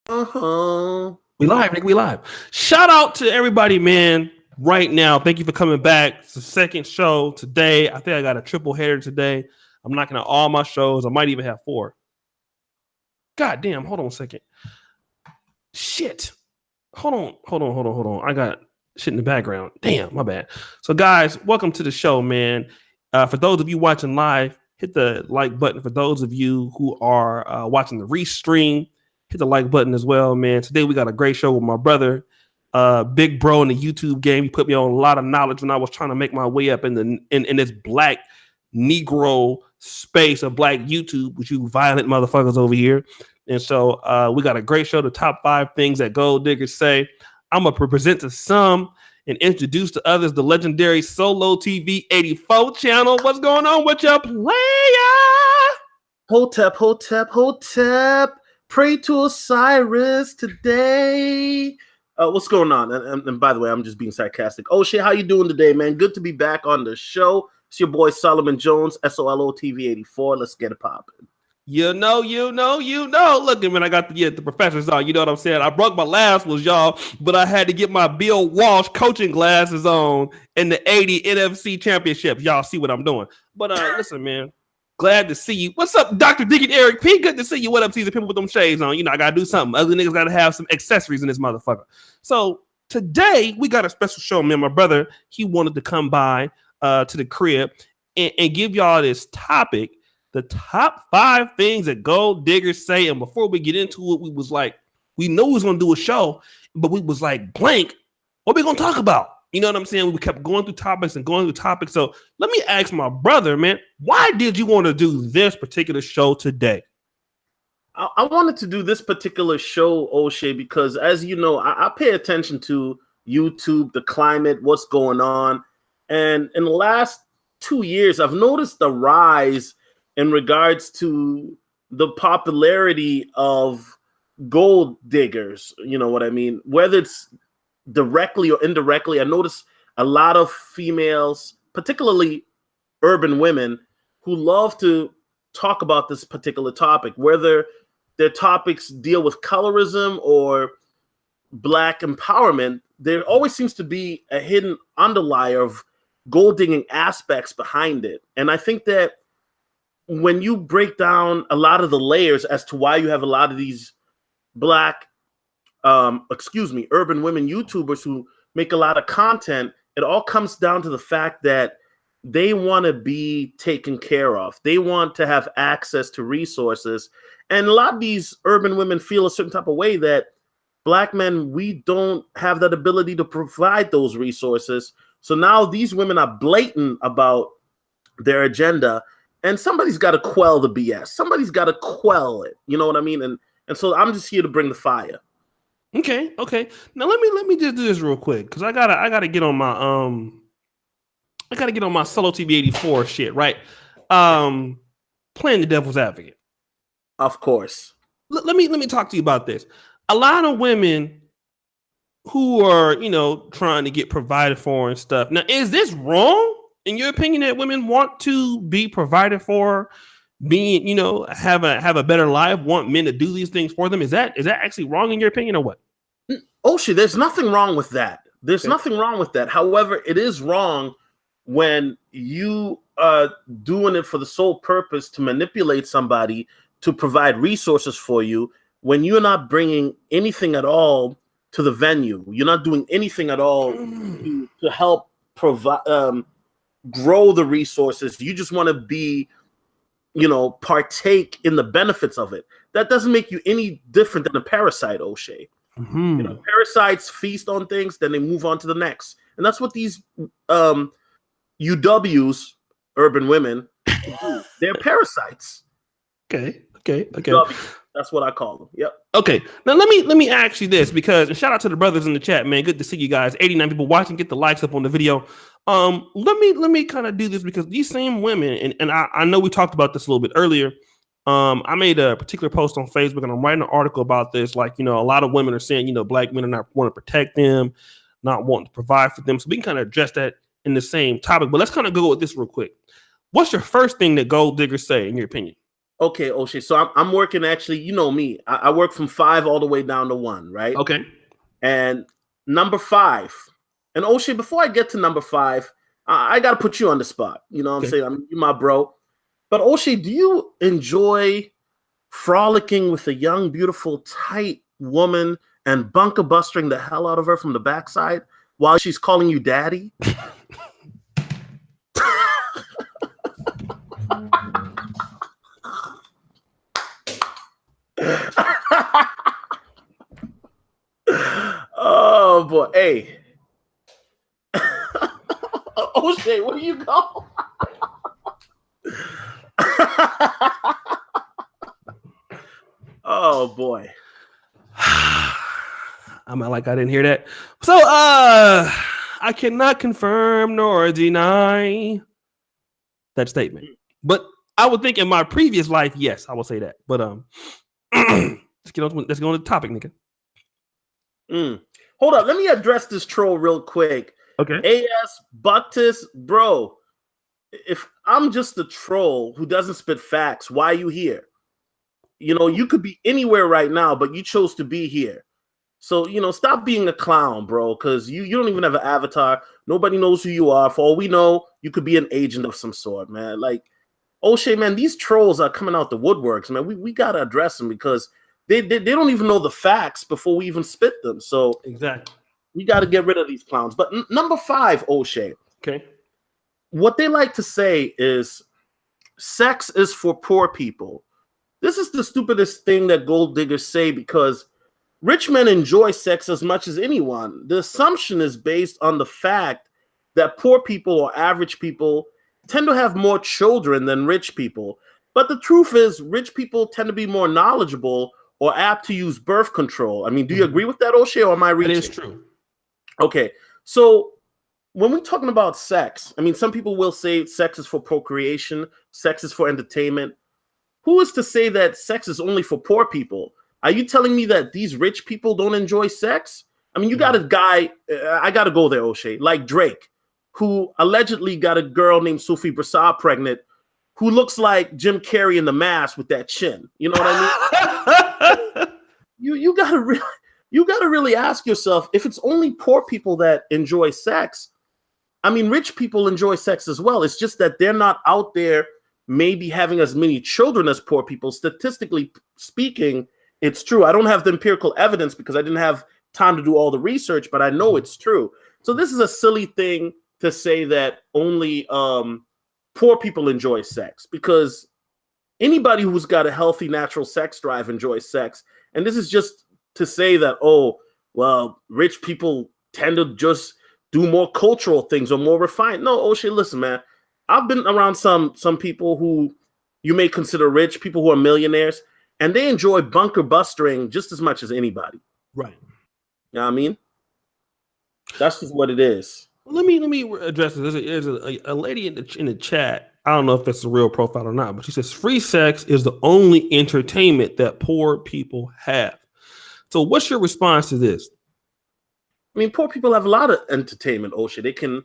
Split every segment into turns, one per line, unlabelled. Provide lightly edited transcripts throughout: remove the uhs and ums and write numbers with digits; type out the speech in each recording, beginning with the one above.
We live, nigga. We live. Shout out to everybody, man. Right now, thank you for coming back. It's the second show today. I think I got a triple header today. I'm knocking out all my shows. I might even have 4. God damn, hold on a second. Shit. Hold on. I got shit in the background. Damn, my bad. So, guys, welcome to the show, man. For those of you watching live, hit the like button. For those of you who are watching the restream, hit the like button as well, man. Today we got a great show with my brother, big bro in the YouTube game. He put me on a lot of knowledge when I was trying to make my way up in this black Negro space of black YouTube, with you violent motherfuckers over here. And so we got a great show, the top 5 things that gold diggers say. I'm going to present to some and introduce to others the legendary Solotv84 channel. What's going on with your player?
Hotep. Pray to Osiris today. What's going on? And by the way, I'm just being sarcastic. Oh shit, how you doing today, man? Good to be back on the show. It's your boy Solomon Jones, Solotv84. Let's get it popping.
You know. Look at me, I got the professors on. You know what I'm saying? I broke my last ones, y'all, but I had to get my Bill Walsh coaching glasses on in the 80 NFC championships. Y'all see what I'm doing. But listen, man. Glad to see you. What's up, Dr. Dick and Eric P? Good to see you. What up, Caesar? People with them shades on. You know, I got to do something. Ugly niggas got to have some accessories in this motherfucker. So today, we got a special show, man. My brother, he wanted to come by to the crib and give y'all this topic, the top 5 things that gold diggers say. And before we get into it, we was like, we know we was going to do a show, but we was like, blank, what we going to talk about? You know what I'm saying? We kept going through topics. So let me ask my brother, man, why did you want to do this particular show today?
I wanted to do this particular show, O'Shea, because as you know, I pay attention to YouTube, the climate, what's going on. And in the last 2 years, I've noticed the rise in regards to the popularity of gold diggers. You know what I mean? Whether it's directly or indirectly, I notice a lot of females, particularly urban women, who love to talk about this particular topic, whether their topics deal with colorism or black empowerment. There always seems to be a hidden underlayer of gold digging aspects behind it. And I think that when you break down a lot of the layers as to why you have a lot of these black urban women YouTubers who make a lot of content, it all comes down to the fact that they want to be taken care of. They want to have access to resources. And a lot of these urban women feel a certain type of way that black men, we don't have that ability to provide those resources. So now these women are blatant about their agenda, and somebody's got to quell the BS. Somebody's got to quell it. You know what I mean? And so I'm just here to bring the fire.
Okay. Now let me just do this real quick, because I gotta get on my Solotv84 shit, right? Playing the devil's advocate.
Of course.
Let me talk to you about this. A lot of women who are, trying to get provided for and stuff. Now, is this wrong in your opinion, that women want to be provided for, being, have a better life, want men to do these things for them? Is that actually wrong in your opinion, or what?
Oh shit, there's nothing wrong with that. There's nothing wrong with that. However, it is wrong when you are doing it for the sole purpose to manipulate somebody to provide resources for you, when you're not bringing anything at all to the venue. You're not doing anything at all to help provide, grow the resources. You just want to be, partake in the benefits of it. That doesn't make you any different than a parasite, O'Shea.
Mm-hmm.
Parasites feast on things, then they move on to the next. And that's what these UWs, urban women, do. They're parasites.
Okay.
That's what I call them. Yep.
Okay. Now let me ask you this, because, and shout out to the brothers in the chat, man. Good to see you guys. 89 people watching. Get the likes up on the video. Let me kind of do this, because these same women, and I know we talked about this a little bit earlier. I made a particular post on Facebook, and I'm writing an article about this. Like, a lot of women are saying, black men are not want to protect them, not wanting to provide for them. So we can kind of address that in the same topic. But let's kind of go with this real quick. What's your first thing that gold diggers say, in your opinion?
Okay, O'Shea. So I'm working actually. You know me. I work from 5 all the way down to 1, right?
Okay.
And number 5. And O'Shea, before I get to number 5, I got to put you on the spot. You know what I'm
Okay.
saying? You my bro. But O'Shea, do you enjoy frolicking with a young, beautiful, tight woman and bunker bustering the hell out of her from the backside while she's calling you daddy? Oh boy. Hey. O'Shea, where you go? Oh boy.
I'm like I didn't hear that. So I cannot confirm nor deny that statement. But I would think in my previous life, yes, I will say that. But let's get on to the topic, nigga.
Hold up, let me address this troll real quick.
Okay.
AS Buctus, bro. If I'm just a troll who doesn't spit facts, why are you here? You know, you could be anywhere right now, but you chose to be here. So, you know, stop being a clown, bro, because you don't even have an avatar. Nobody knows who you are. For all we know, you could be an agent of some sort, man. Like, O'Shea, man, these trolls are coming out the woodworks, man. We got to address them because they don't even know the facts before we even spit them. So
Exactly.
we got to get rid of these clowns. But number 5, O'Shea.
Okay.
What they like to say is sex is for poor people. This is the stupidest thing that gold diggers say because rich men enjoy sex as much as anyone. The assumption is based on the fact that poor people or average people tend to have more children than rich people. But the truth is, rich people tend to be more knowledgeable or apt to use birth control. I mean, do you agree with that, O'Shea, or am I reaching?
That is true.
Okay, so when we're talking about sex, I mean, some people will say sex is for procreation, sex is for entertainment. Who is to say that sex is only for poor people? Are you telling me that these rich people don't enjoy sex? I mean, you got a guy, I got to go there, O'Shea, like Drake, who allegedly got a girl named Sophie Brassard pregnant, who looks like Jim Carrey in The Mask with that chin. You know what I mean? you got to really ask yourself, if it's only poor people that enjoy sex, I mean, rich people enjoy sex as well. It's just that they're not out there maybe having as many children as poor people. Statistically speaking, it's true. I don't have the empirical evidence because I didn't have time to do all the research, but I know it's true. So this is a silly thing to say that only poor people enjoy sex, because anybody who's got a healthy natural sex drive enjoys sex. And this is just to say that, oh, well, rich people tend to just do more cultural things or more refined. No, O'Shea, listen, man. I've been around some people who you may consider rich, people who are millionaires, and they enjoy bunker bustering just as much as anybody.
Right.
You know what I mean? That's just what it is.
Let me address this. There's a lady in the chat. I don't know if it's a real profile or not, but she says free sex is the only entertainment that poor people have. So what's your response to this?
I mean, poor people have a lot of entertainment, O'Shea. They can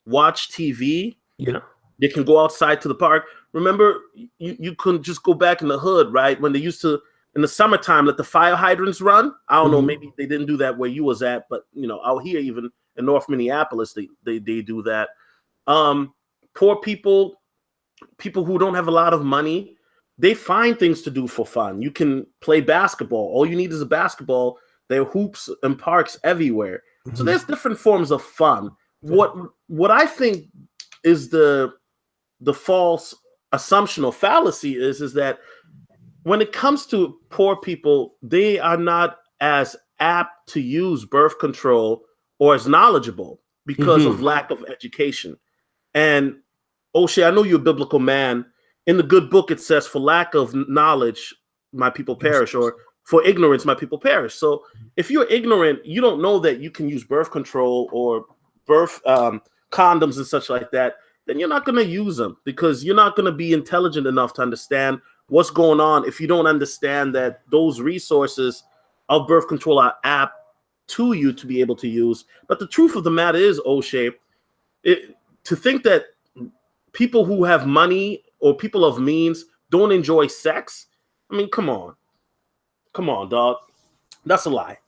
watch TV.
Yeah.
They can go outside to the park. Remember, you couldn't just go back in the hood, right? When they used to, in the summertime, let the fire hydrants run. I don't know, maybe they didn't do that where you was at, but, you know, out here, even in North Minneapolis, they do that. Poor people who don't have a lot of money, they find things to do for fun. You can play basketball. All you need is a basketball. There are hoops and parks everywhere. So there's different forms of fun. What I think is the false assumption or fallacy is that when it comes to poor people, they are not as apt to use birth control or as knowledgeable because of lack of education. And O'Shea, I know you're a biblical man. In the good book, it says, for lack of knowledge, my people perish, or for ignorance, my people perish. So if you're ignorant, you don't know that you can use birth control or birth condoms and such like that, then you're not going to use them because you're not going to be intelligent enough to understand what's going on if you don't understand that those resources of birth control are apt to you to be able to use. But the truth of the matter is, O'Shea, to think that people who have money or people of means don't enjoy sex. I mean, come on, dog. That's a lie.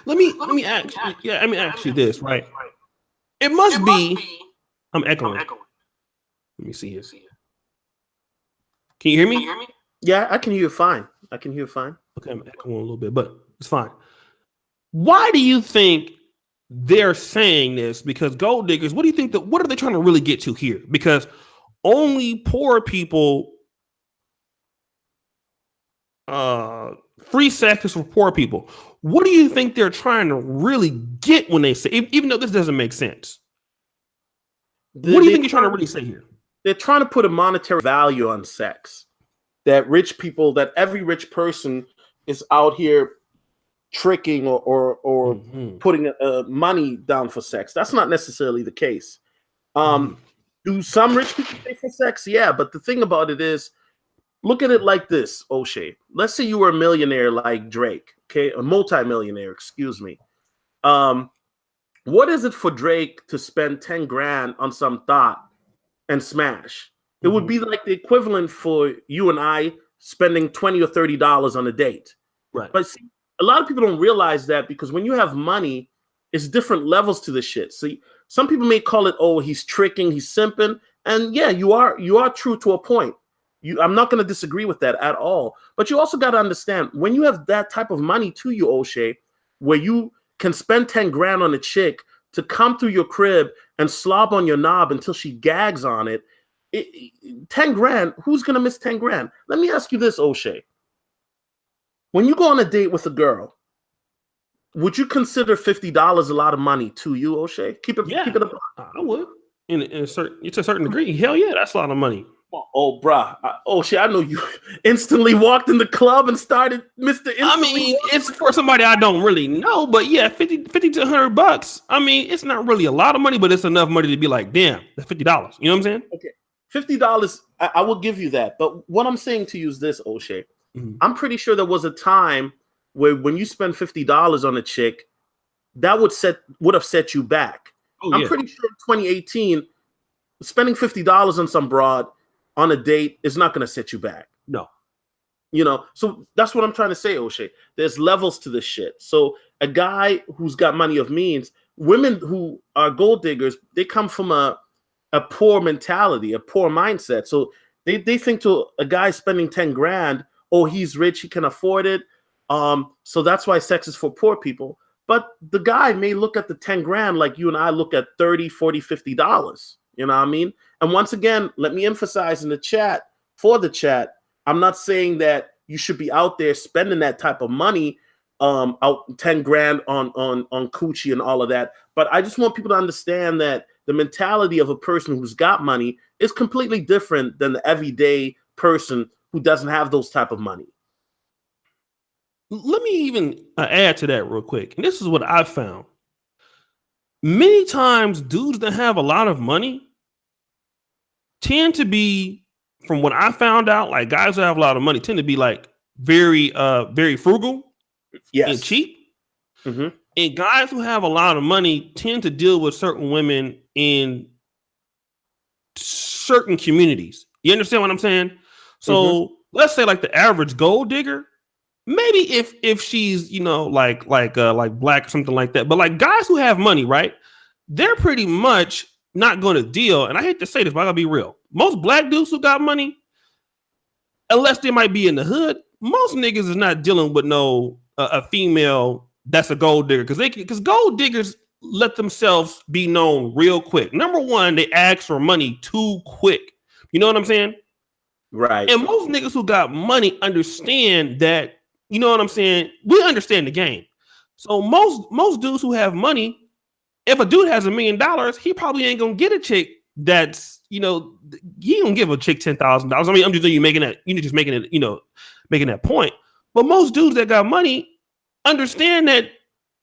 Let me ask you this, right? It must be. I'm echoing. Let me see here. Can you hear me?
Yeah, I can hear you fine.
Okay, I'm echoing a little bit, but it's fine. Why do you think they're saying this? Because gold diggers, what do you think what are they trying to really get to here? Because only poor people, free sex is for poor people. What do you think they're trying to really get when they say, even though this doesn't make sense? What do you think you're trying to really say here?
They're trying to put a monetary value on sex. That rich people, that every rich person is out here tricking or putting money down for sex. That's not necessarily the case. Do some rich people pay for sex? Yeah, but the thing about it is, look at it like this, O'Shea. Let's say you were a millionaire like Drake, okay? A multimillionaire, excuse me. What is it for Drake to spend 10 grand on some thought and smash? It would be like the equivalent for you and I spending $20 or $30 on a date.
Right.
But see, a lot of people don't realize that, because when you have money, it's different levels to the shit. So some people may call it, oh, he's tricking, he's simping. And yeah, you are true to a point. I'm not going to disagree with that at all. But you also got to understand, when you have that type of money to you, O'Shea, where you can spend 10 grand on a chick to come through your crib and slob on your knob until she gags on it, 10 grand, who's going to miss 10 grand? Let me ask you this, O'Shea. When you go on a date with a girl, would you consider $50 a lot of money to you, O'Shea? Keep it up.
I would. To a certain degree. Hell yeah, that's a lot of money.
Oh, bruh. O'Shea, I know you instantly walked in the club and started Mr. Instantly.
I mean, it's for somebody I don't really know, but yeah, 50 to $100. I mean, it's not really a lot of money, but it's enough money to be like, damn, that's $50. You know what I'm saying?
Okay. $50, I will give you that. But what I'm saying to you is this, O'Shea. I'm pretty sure there was a time where when you spend $50 on a chick, that would have set you back. I'm pretty sure in 2018, spending $50 on some broad on a date is not going to set you back.
No.
You know, so that's what I'm trying to say, O'Shea. There's levels to this shit. So a guy who's got money of means, women who are gold diggers, they come from a poor mentality, a poor mindset. So they think to a guy spending 10 grand, oh, he's rich, he can afford it. So that's why sex is for poor people. But the guy may look at the 10 grand like you and I look at $30, $40, $50. You know what I mean? And once again, let me emphasize in the chat, for the chat, I'm not saying that you should be out there spending that type of money, out 10 grand on coochie and all of that. But I just want people to understand that the mentality of a person who's got money is completely different than the everyday person who doesn't have those type of money.
Let me even add to that real quick. And this is what I've found. Many times dudes that have a lot of money tend to be, from what I found out, like guys that have a lot of money tend to be like very frugal and cheap. And guys who have a lot of money tend to deal with certain women in certain communities. You understand what I'm saying? So let's say like the average gold digger, maybe if she's, you know, like black or something like that. But like guys who have money, right? They're pretty much not going to deal. And I hate to say this, but I gotta be real. Most black dudes who got money, unless they might be in the hood, most niggas is not dealing with no a female that's a gold digger, because gold diggers let themselves be known real quick. Number one, they ask for money too quick. You know what I'm saying?
Right.
And most niggas who got money understand that. You know what I'm saying? We understand the game. So most dudes who have money, if a dude has $1 million, he probably ain't gonna get a chick that's, you know, he gonna give a chick $10,000. I mean, I'm just making that point. But most dudes that got money understand that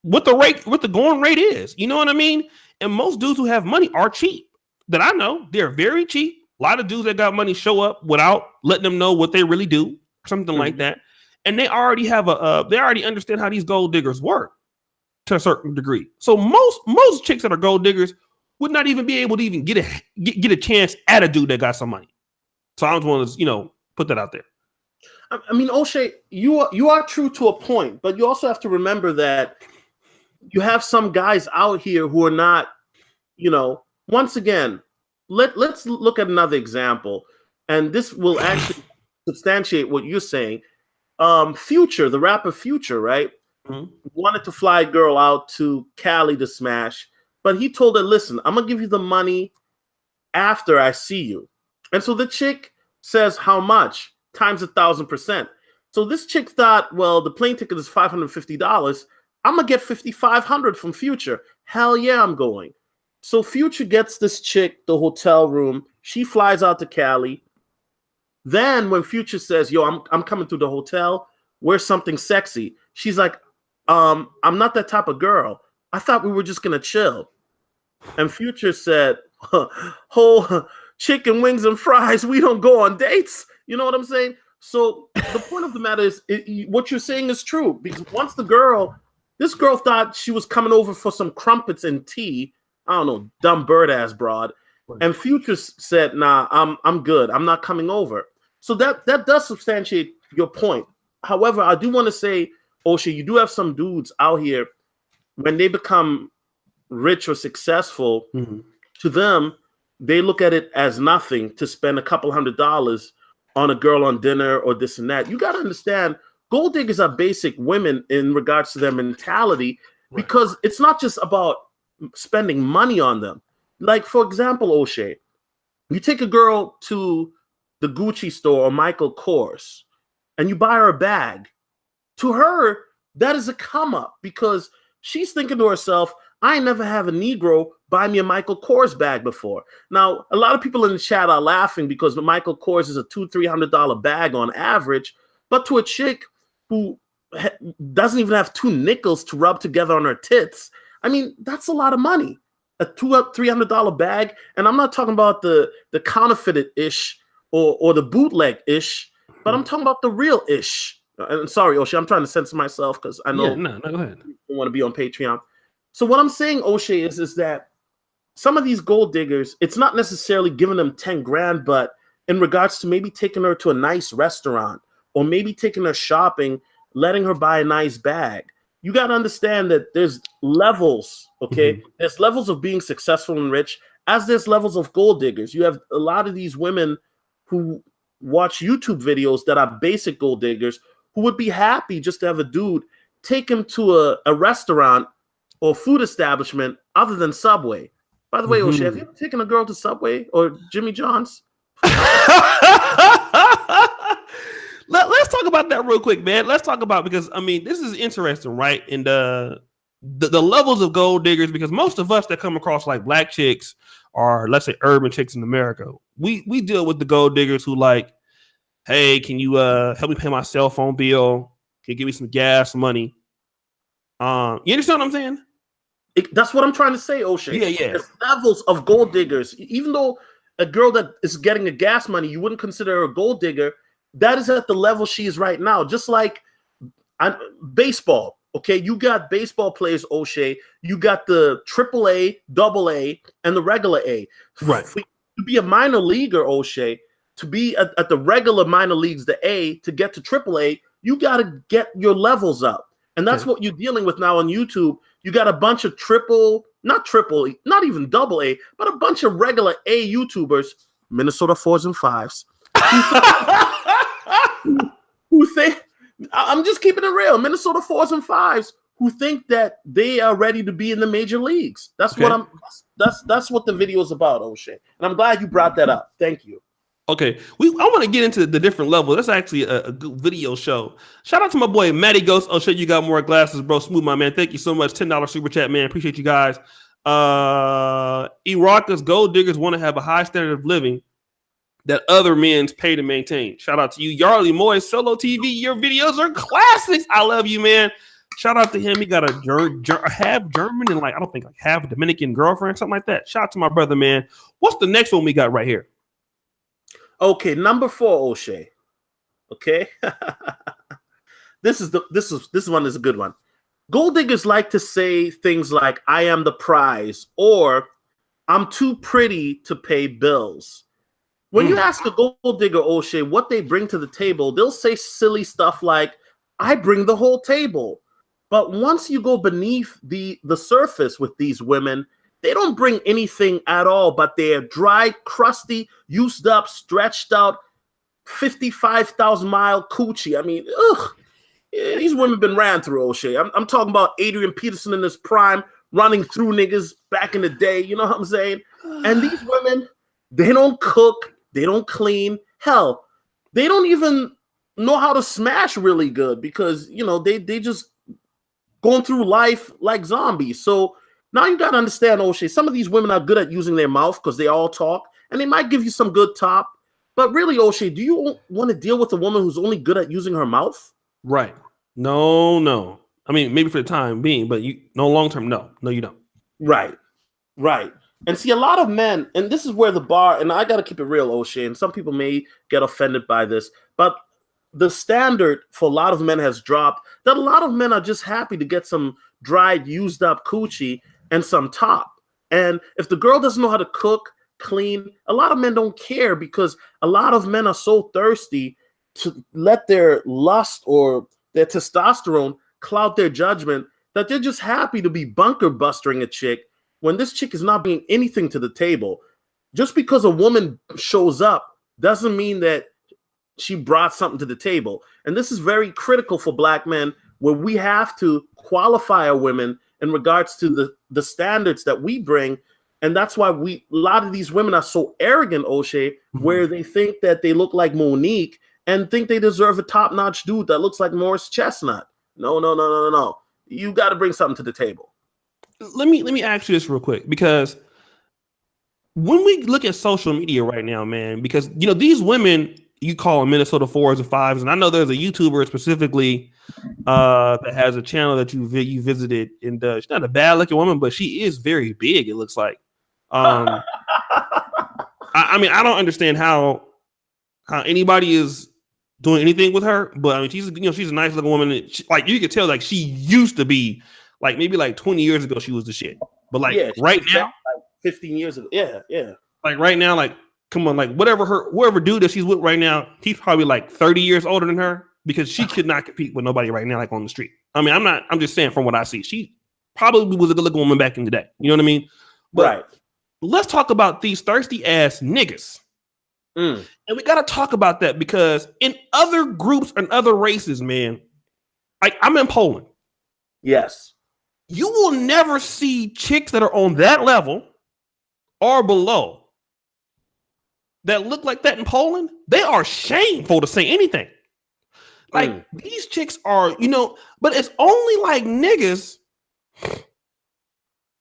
what the going rate is. You know what I mean? And most dudes who have money are cheap. That I know, they're very cheap. A lot of dudes that got money show up without letting them know what they really do, something like that. And they already have they already understand how these gold diggers work to a certain degree. So most chicks that are gold diggers would not even be able to even get a chance at a dude that got some money. So I just want to, Put that out there.
I mean, O'Shea, you are true to a point, but you also have to remember that you have some guys out here who are not, once again, let's look at another example, and this will actually substantiate what you're saying. Future, the rapper Future, right?
Mm-hmm.
Wanted to fly a girl out to Cali to smash, but he told her, listen, I'm going to give you the money after I see you. And so the chick says, how much? Times 1,000%. So this chick thought, well, the plane ticket is $550. I'm going to get $5,500 from Future. Hell yeah, I'm going. So Future gets this chick the hotel room. She flies out to Cali. Then when Future says, yo, I'm coming to the hotel, where's something sexy? She's like, I'm not that type of girl. I thought we were just going to chill. And Future said, whole chicken wings and fries, we don't go on dates. You know what I'm saying? So the point of the matter is, what you're saying is true. Because once this girl thought she was coming over for some crumpets and tea. I don't know, dumb bird ass broad. And Future said, nah, I'm good. I'm not coming over. So that does substantiate your point. However, I do want to say, O'Shea, you do have some dudes out here, when they become rich or successful, to them, they look at it as nothing to spend a couple $100 on a girl on dinner or this and that. You got to understand, gold diggers are basic women in regards to their mentality, because it's not just about spending money on them. Like, for example, O'Shea, you take a girl to the Gucci store or Michael Kors and you buy her a bag. To her, that is a come up, because she's thinking to herself, I ain't never have a Negro buy me a Michael Kors bag before. Now, a lot of people in the chat are laughing because the Michael Kors is a $200-300 bag on average, but to a chick who doesn't even have 2 nickels to rub together on her tits, I mean, that's a lot of money. A $200-300 bag, and I'm not talking about the counterfeited-ish or the bootleg-ish, but I'm talking about the real-ish. And sorry, O'Shea, I'm trying to censor myself because I know
go ahead.
you want to be on Patreon. So what I'm saying, O'Shea, is that some of these gold diggers, it's not necessarily giving them 10 grand, but in regards to maybe taking her to a nice restaurant or maybe taking her shopping, letting her buy a nice bag. You got to understand that there's levels, okay? There's levels of being successful and rich, as there's levels of gold diggers. You have a lot of these women who watch YouTube videos that are basic gold diggers who would be happy just to have a dude take him to a restaurant or food establishment other than Subway. By the way, O'Shea, have you ever taken a girl to Subway or Jimmy John's?
Let's talk about that real quick, man. Let's talk about, because I mean, this is interesting, right? And the levels of gold diggers, because most of us that come across like black chicks or let's say urban chicks in America, we deal with the gold diggers who like, hey, can you help me pay my cell phone bill? Can you give me some gas money? You understand what I'm saying?
That's what I'm trying to say, O'Shea.
Yeah.
There's levels of gold diggers. Even though a girl that is getting a gas money, you wouldn't consider her a gold digger. That is at the level she is right now. Just like baseball, okay? You got baseball players, O'Shea. You got the AAA, AA, and the regular A.
Right.
To be a minor leaguer, O'Shea, to be at the regular minor leagues, the A, to get to AAA, you got to get your levels up. And that's what you're dealing with now on YouTube. You got a bunch of not even double A, but a bunch of regular A YouTubers, Minnesota 4s and 5s, who think, I'm just keeping it real, Minnesota 4s and 5s, who think that they are ready to be in the major leagues. That's that's what the video is about, O'Shea. And I'm glad you brought that up. Thank you.
Okay, I want to get into the different levels. That's actually a good video show. Shout out to my boy Matty Ghost. I'll show you got more glasses, bro. Smooth, my man. Thank you so much. $10 super chat, man. Appreciate you guys. Iraq's gold diggers want to have a high standard of living that other men's pay to maintain. Shout out to you, Yarly Moy, Solo TV. Your videos are classics. I love you, man. Shout out to him. He got a half German and I don't think half Dominican girlfriend, something like that. Shout out to my brother, man. What's the next one we got right here?
Okay, number 4, O'Shea. Okay, this one is a good one. Gold diggers like to say things like, "I am the prize," or "I'm too pretty to pay bills." When you ask a gold digger, O'Shea, what they bring to the table, they'll say silly stuff like, I bring the whole table. But once you go beneath the surface with these women, they don't bring anything at all but their dry, crusty, used up, stretched out, 55,000-mile coochie. I mean, these women been ran through, O'Shea. I'm talking about Adrian Peterson in his prime, running through niggas back in the day. You know what I'm saying? And these women, they don't cook. They don't clean. Hell, they don't even know how to smash really good because, you know, they just going through life like zombies. So now you got to understand, O'Shea, some of these women are good at using their mouth because they all talk, and they might give you some good top. But really, O'Shea, do you want to deal with a woman who's only good at using her mouth?
Right. No. I mean, maybe for the time being, but long term, no, you don't.
Right. And see, a lot of men, and this is where the bar, and I got to keep it real, O'Shea, and some people may get offended by this, but the standard for a lot of men has dropped, that a lot of men are just happy to get some dried, used up coochie and some top. And if the girl doesn't know how to cook, clean, a lot of men don't care because a lot of men are so thirsty to let their lust or their testosterone cloud their judgment that they're just happy to be bunker bustering a chick when this chick is not bringing anything to the table. Just because a woman shows up doesn't mean that she brought something to the table. And this is very critical for black men, where we have to qualify our women in regards to the standards that we bring. And that's why a lot of these women are so arrogant, O'Shea, where they think that they look like Monique and think they deserve a top-notch dude that looks like Morris Chestnut. No. You got to bring something to the table.
Let me ask you this real quick, because when we look at social media right now, man, because, you know, these women, you call them Minnesota 4s and 5s, and I know there's a YouTuber specifically that has a channel that you visited, and she's not a bad-looking woman, but she is very big, it looks like. I mean, I don't understand how anybody is doing anything with her, but I mean, she's a nice looking woman. Like, you could tell, like, she used to be, like, maybe like 20 years ago, she was the shit. But like right now,
like 15 years ago, yeah.
Like right now, like, come on, like whoever dude that she's with right now, he's probably like 30 years older than her, because she could not compete with nobody right now, like on the street. I mean, I'm just saying from what I see, she probably was a good looking woman back in the day. You know what I mean? But
right.
Let's talk about these thirsty ass niggas. And we got to talk about that, because in other groups and other races, man, like I'm in Poland.
Yes.
You will never see chicks that are on that level or below that look like that in Poland. They are shameful to say anything. Like these chicks are, you know, but it's only like niggas.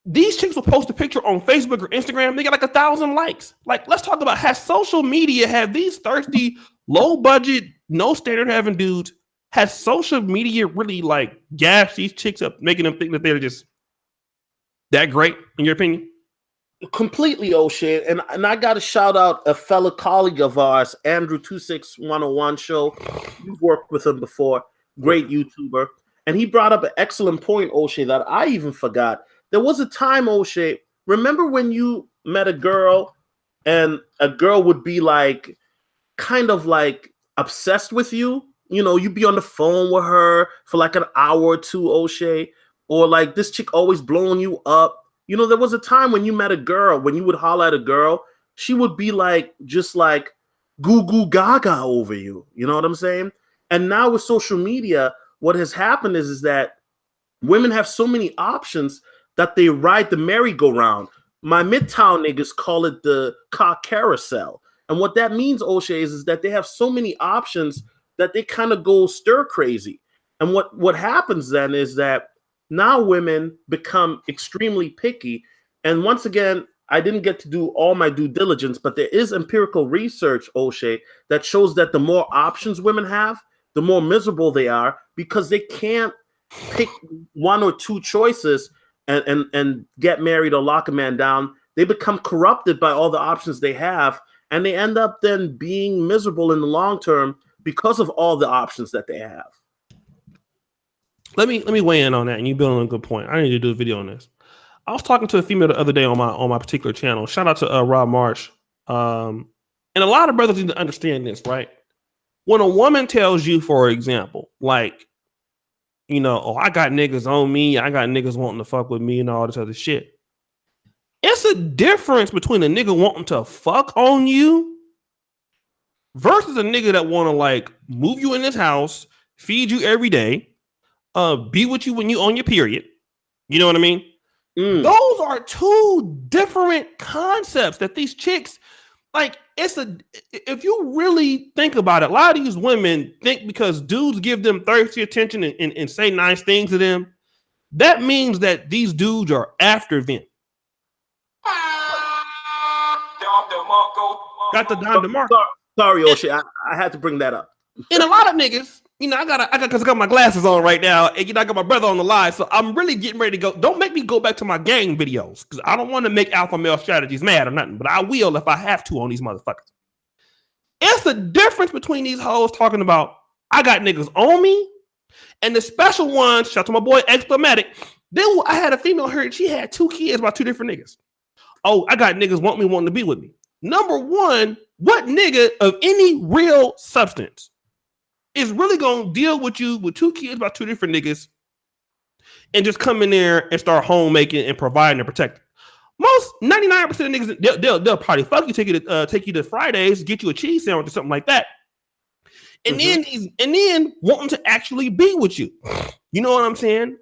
These chicks will post a picture on Facebook or Instagram. They got like 1,000 likes. Like, let's talk about, has social media, have these thirsty, low budget, no standard having dudes, has social media really like gashed these chicks up, making them think that they're just that great, in your opinion?
Completely, O'Shea. And I got to shout out a fellow colleague of ours, Andrew 26101 show. You've worked with him before. Great YouTuber. And he brought up an excellent point, O'Shea, that I even forgot. There was a time, O'Shea, remember when you met a girl and a girl would be like, kind of like obsessed with you? You know, you'd be on the phone with her for like an hour or two, O'Shea, or like this chick always blowing you up. You know, there was a time when you met a girl, when you would holler at a girl, she would be like, just like goo goo gaga over you. You know what I'm saying? And now with social media, what has happened is that women have so many options that they ride the merry-go-round. My Midtown niggas call it the cock carousel. And what that means, O'Shea, is that they have so many options that they kind of go stir crazy. And what happens then is that now women become extremely picky. And once again, I didn't get to do all my due diligence, but there is empirical research, O'Shea, that shows that the more options women have, the more miserable they are, because they can't pick one or two choices and get married or lock a man down. They become corrupted by all the options they have, and they end up then being miserable in the long term because of all the options that they have.
Let me weigh in on that, and you build on a good point. I need to do a video on this. I was talking to a female the other day on my particular channel. Shout out to Rob Marsh. And a lot of brothers need to understand this, right? When a woman tells you, for example, like, oh, I got niggas on me, I got niggas wanting to fuck with me and all this other shit. It's a difference between a nigga wanting to fuck on you versus a nigga that want to like move you in this house, feed you every day, be with you when you on your period. You know what I mean? Those are two different concepts that these chicks like. If you really think about it, a lot of these women think because dudes give them thirsty attention and say nice things to them, that means that these dudes are after them. Got the Don DeMarco.
Sorry, O'Shea, I had to bring that up.
And a lot of niggas, I got my glasses on right now, and I got my brother on the line, so I'm really getting ready to go. Don't make me go back to my gang videos because I don't want to make alpha male strategies mad or nothing, but I will if I have to on these motherfuckers. It's the difference between these hoes talking about I got niggas on me, and the special ones. Shout out to my boy Explamatic. Then I had a female here. She had 2 kids by 2 different niggas. Oh, I got niggas wanting to be with me. Number one, what nigga of any real substance is really gonna deal with you with 2 kids by 2 different niggas and just come in there and start homemaking and providing and protecting? Most 99% of niggas, they'll probably fuck you, take you to Fridays, get you a cheese sandwich or something like that, and then wanting to actually be with you. You know what I'm saying?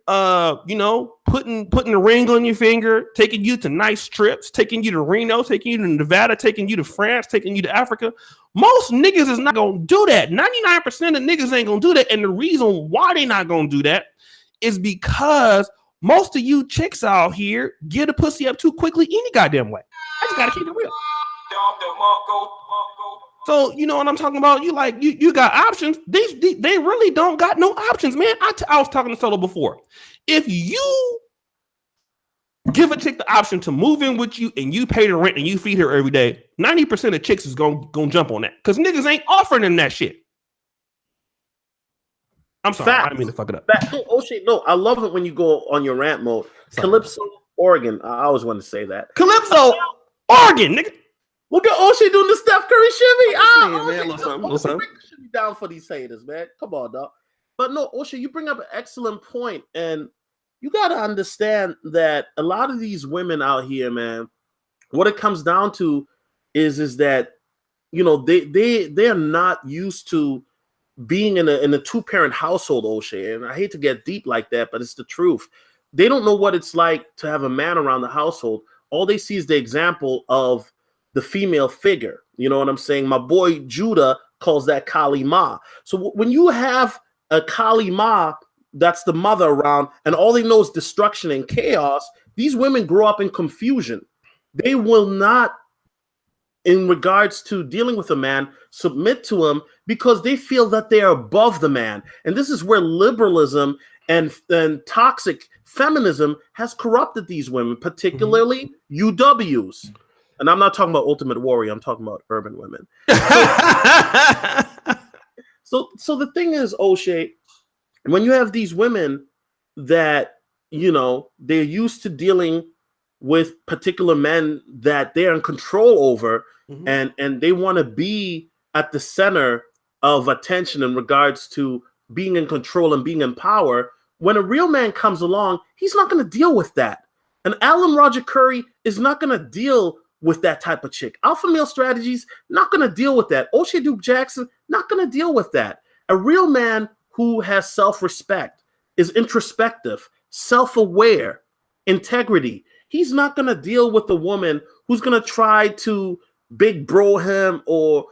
Putting a ring on your finger, taking you to nice trips, taking you to Reno, taking you to Nevada, taking you to France, taking you to Africa. Most niggas is not gonna do that. 99% of niggas ain't gonna do that. And the reason why they not gonna do that is because most of you chicks out here get a pussy up too quickly any goddamn way. I just gotta keep it real. So you know what I'm talking about? You got options. They really don't got no options, man. I was talking to Solo before. If you give a chick the option to move in with you and you pay the rent and you feed her every day, 90% of chicks is gonna jump on that because niggas ain't offering them that shit. I'm sorry, I didn't mean to fuck it up.
No, I love it when you go on your rant mode. Sorry. Calypso, Oregon. I always want to say that.
Calypso, Oregon, nigga.
Look at O'Shea doing the Steph Curry shimmy. Listen. Shimmy down for these haters, man. Come on, dog. But no, O'Shea, you bring up an excellent point, and you got to understand that a lot of these women out here, man, what it comes down to is that they're not used to being in a 2-parent household, O'Shea. And I hate to get deep like that, but it's the truth. They don't know what it's like to have a man around the household. All they see is the example of the female figure. You know what I'm saying? My boy Judah calls that Kali Ma. So when you have a Kali Ma, that's the mother around, and all they know is destruction and chaos, these women grow up in confusion. They will not, in regards to dealing with a man, submit to him because they feel that they are above the man. And this is where liberalism and toxic feminism has corrupted these women, particularly UWs. And I'm not talking about Ultimate Warrior. I'm talking about urban women. So the thing is, O'Shea, when you have these women that, they're used to dealing with particular men that they're in control over, and they want to be at the center of attention in regards to being in control and being in power, when a real man comes along, he's not going to deal with that. And Alan Roger Curry is not going to deal with that type of chick. Alpha male strategies, not going to deal with that. O'Shea Duke Jackson, not going to deal with that. A real man who has self-respect, is introspective, self-aware, integrity. He's not going to deal with a woman who's going to try to big bro him or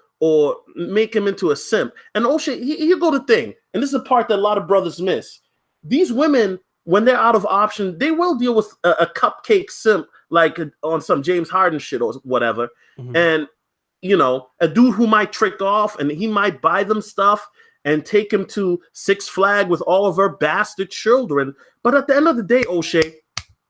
make him into a simp. And O'Shea, here go the thing, and this is a part that a lot of brothers miss. These women, when they're out of option, they will deal with a cupcake simp, like on some James Harden shit or whatever. And, a dude who might trick off and he might buy them stuff and take him to Six Flags with all of her bastard children. But at the end of the day, O'Shea,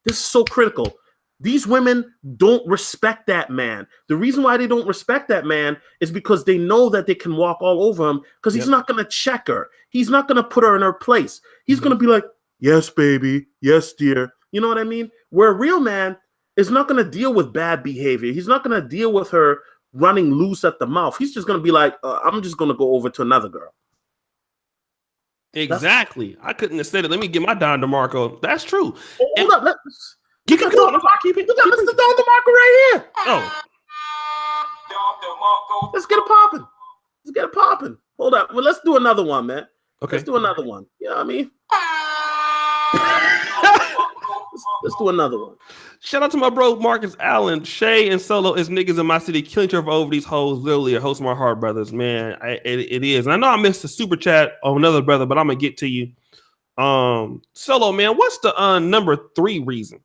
this is so critical. These women don't respect that man. The reason why they don't respect that man is because they know that they can walk all over him because he's not going to check her. He's not going to put her in her place. He's going to be like, yes, baby. Yes, dear. You know what I mean? Where a real man is not going to deal with bad behavior. He's not going to deal with her running loose at the mouth. He's just going to be like, I'm just going to go over to another girl.
Exactly. I couldn't have said it. Let me get my Don DeMarco. That's true.
Hold up.
You can go. Keep it.
You got Mr. Don DeMarco right here.
Oh.
Let's get it popping. Hold up. Well, let's do another one, man. Okay. Let's do another one. You know what I mean? let's do another one.
Shout out to my bro Marcus Allen. Shay and Solo is niggas in my city killing each other over these hoes. Literally a host of my heart, brothers, man. It is. And I know I missed the super chat of another brother, but I'm gonna get to you. Solo, man, what's the number 3 reason?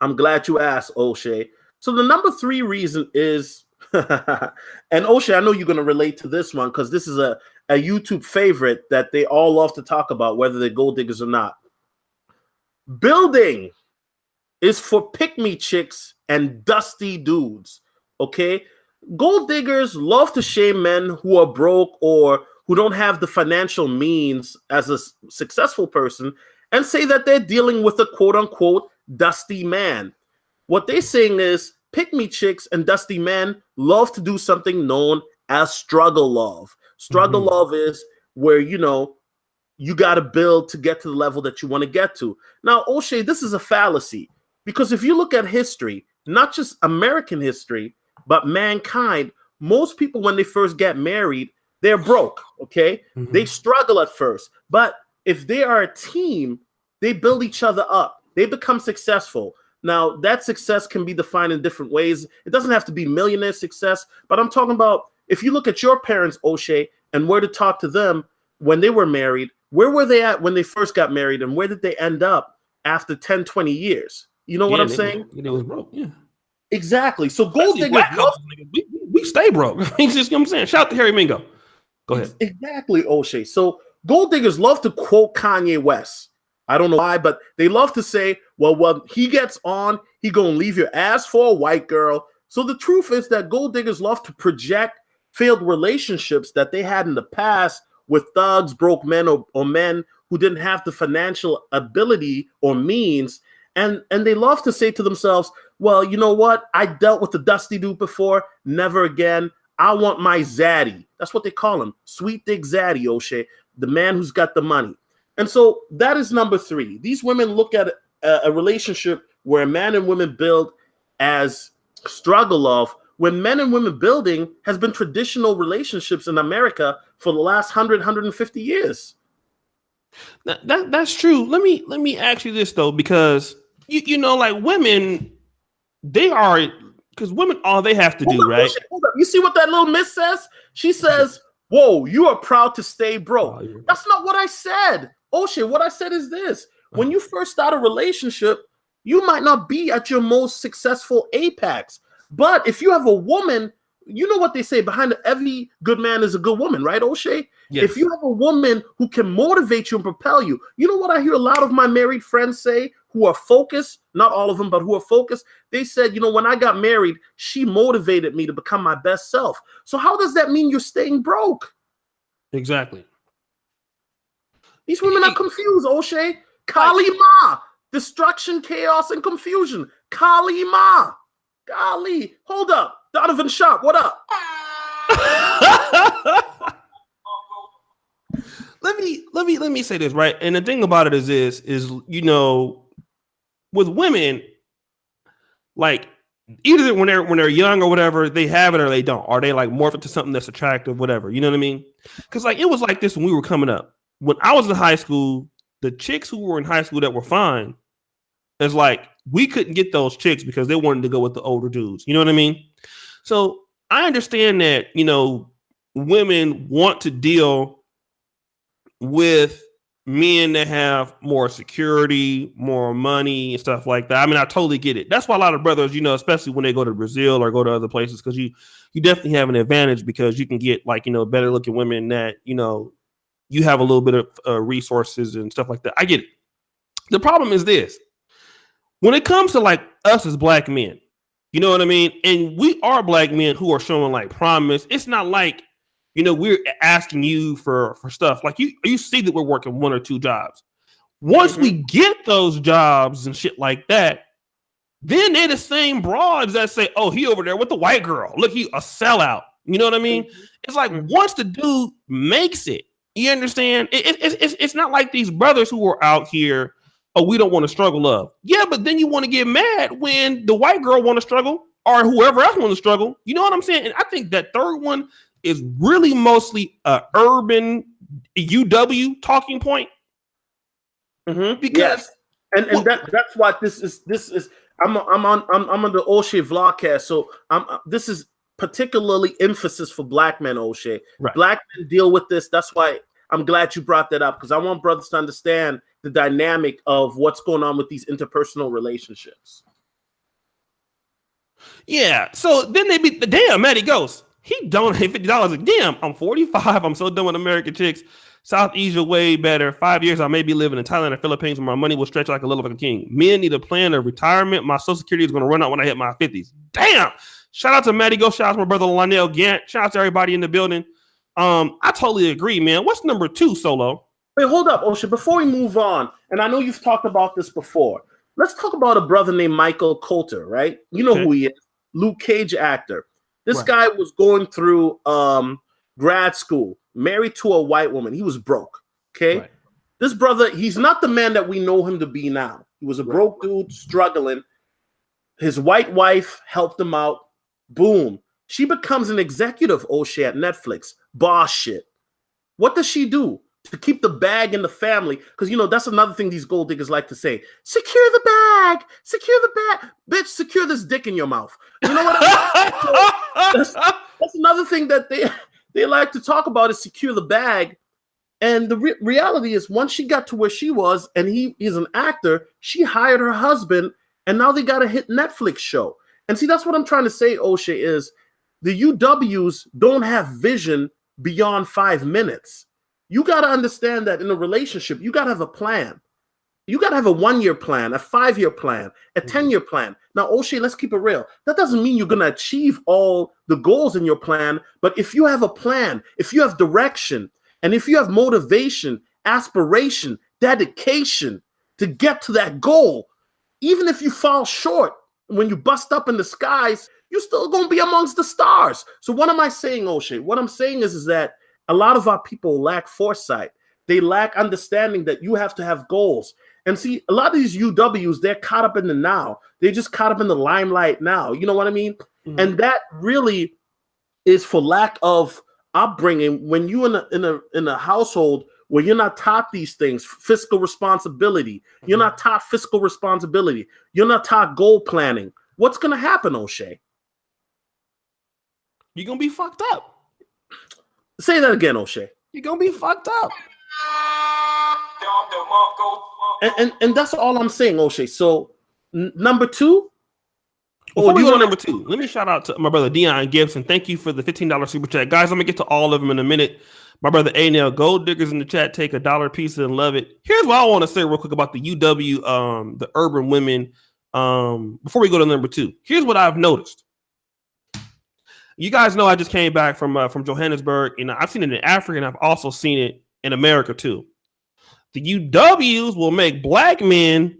I'm glad you asked, O'Shea. So the number 3 reason is, and O'Shea, I know you're gonna relate to this one because this is a YouTube favorite that they all love to talk about, whether they're gold diggers or not. Building is for pick-me chicks and dusty dudes, okay? Gold diggers love to shame men who are broke or who don't have the financial means as a successful person and say that they're dealing with a quote-unquote dusty man. What they're saying is pick-me chicks and dusty men love to do something known as struggle love. Struggle love is where, you know, you got to build to get to the level that you want to get to. Now, O'Shea, this is a fallacy. Because if you look at history, not just American history, but mankind, most people, when they first get married, they're broke, okay? They struggle at first. But if they are a team, they build each other up. They become successful. Now, that success can be defined in different ways. It doesn't have to be millionaire success, but I'm talking about if you look at your parents, O'Shea, and were to talk to them when they were married, where were they at when they first got married, and where did they end up after 10, 20 years? You know what I'm saying?
It was broke, yeah.
Exactly. So gold diggers,
we stay broke. You know what I'm saying? Shout out to Harry Mingo. Go ahead.
Exactly, O'Shea. So gold diggers love to quote Kanye West. I don't know why, but they love to say, well, when he gets on, he gonna leave your ass for a white girl. So the truth is that gold diggers love to project failed relationships that they had in the past with thugs, broke men, or men who didn't have the financial ability or means. And they love to say to themselves, well, you know what? I dealt with the dusty dude before. Never again. I want my zaddy. That's what they call him. Sweet dick zaddy, O'Shea. The man who's got the money. And so that is number 3. These women look at a relationship where men and women build as struggle love, when men and women building has been traditional relationships in America for the last 100, 150 years.
That's true. Let me ask you this, though, because you know, like women, they are, because women, all they have to do, right?
Hold up. You see what that little miss says? She says, whoa, you are proud to stay broke. That's not what I said. O'Shea, what I said is this. When you first start a relationship, you might not be at your most successful apex. But if you have a woman, you know what they say, behind every good man is a good woman, right, O'Shea? Yes. If you have a woman who can motivate you and propel you, you know what I hear a lot of my married friends say who are focused, not all of them, but who are focused? They said, you know, when I got married, she motivated me to become my best self. So how does that mean you're staying broke?
Exactly.
These women are confused, O'Shea. Kali Ma, destruction, chaos, and confusion. Kali Ma. Golly, hold up. Donovan Sharp, what up?
let me say this, right? And the thing about it is this, is, you know, with women, like either when they're young or whatever, they have it or they don't. Or they like morph into something that's attractive, whatever. You know what I mean? Because like it was like this when we were coming up. When I was in high school, the chicks who were in high school that were fine, it's like we couldn't get those chicks because they wanted to go with the older dudes. You know what I mean? So I understand that, you know, women want to deal with men that have more security, more money, and stuff like that. I mean, I totally get it. That's why a lot of brothers, you know, especially when they go to Brazil or go to other places, because you definitely have an advantage because you can get, like, you know, better looking women that, you know, you have a little bit of resources and stuff like that. I get it. The problem is this. When it comes to like us as black men, you know what I mean? And we are black men who are showing like promise. It's not like, you know, we're asking you for stuff. Like you see that we're working 1 or 2 jobs. Once we get those jobs and shit like that, then they're the same broads that say, "Oh, he over there with the white girl. Look, he a sellout." You know what I mean? It's like once the dude makes it, you understand? It's not like these brothers who are out here. Oh, we don't want to struggle love. Yeah, but then you want to get mad when the white girl want to struggle or whoever else want to struggle. You know what I'm saying? And I think that third one is really mostly a urban UW talking point.
Because yes. and that's what this is. I'm on the O'Shea vlogcast, so this is particularly emphasis for black men, O'Shea.
Right.
Black men deal with this. That's why I'm glad you brought that up, because I want brothers to understand the dynamic of what's going on with these interpersonal relationships.
Yeah. So then they be damn, Matty Ghost. He donated $50. Like, damn, I'm 45. I'm so done with American chicks. South Asia way better. 5 years, I may be living in Thailand or Philippines where my money will stretch like a little like a king. Men need a plan of retirement. My Social Security is going to run out when I hit my 50s. Damn. Shout out to Matty Ghost. Shout out to my brother Lionel Gant. Shout out to everybody in the building. I totally agree, man. What's number 2, Solo?
Wait, hold up, O'Shea. Before we move on, and I know you've talked about this before, let's talk about a brother named Michael Coulter, right? You know who he is. Luke Cage actor. This guy was going through grad school, married to a white woman. He was broke, okay? Right. This brother, he's not the man that we know him to be now. He was a broke dude struggling. His white wife helped him out. Boom. She becomes an executive, O'Shea, at Netflix. Boss shit. What does she do to keep the bag in the family? Because, you know, that's another thing these gold diggers like to say. Secure the bag. Secure the bag. Bitch, secure this dick in your mouth. You know what I mean? That's another thing that they like to talk about is secure the bag. And the reality is once she got to where she was and he is an actor, she hired her husband and now they got a hit Netflix show. And see, that's what I'm trying to say, O'Shea, is the UWs don't have vision beyond 5 minutes. You got to understand that in a relationship, you got to have a plan. You got to have a 1-year plan, a 5-year plan, a 10-year plan. Now, O'Shea, let's keep it real. That doesn't mean you're going to achieve all the goals in your plan. But if you have a plan, if you have direction, and if you have motivation, aspiration, dedication to get to that goal, even if you fall short, when you bust up in the skies, you're still going to be amongst the stars. So what am I saying, O'Shea? What I'm saying is that a lot of our people lack foresight. They lack understanding that you have to have goals. And see, a lot of these UWs, they're caught up in the now. They're just caught up in the limelight now. You know what I mean? Mm-hmm. And that really is for lack of upbringing. When you in a household where you're not taught these things, fiscal responsibility, you're not taught fiscal responsibility, you're not taught goal planning, what's going to happen, O'Shea?
You're going to be fucked up.
Say that again, O'Shea.
You're going to be fucked up.
And that's all I'm saying, O'Shea. So, number 2?
Before we go to number 2, let me shout out to my brother Dion Gibson. Thank you for the $15 super chat. Guys, I'm going to get to all of them in a minute. My brother A-Nail, Gold Diggers in the chat, take $1 piece and love it. Here's what I want to say real quick about the UW, the urban women. Before we go to number 2, here's what I've noticed. You guys know I just came back from Johannesburg, and I've seen it in Africa, and I've also seen it in America too. The UWs will make black men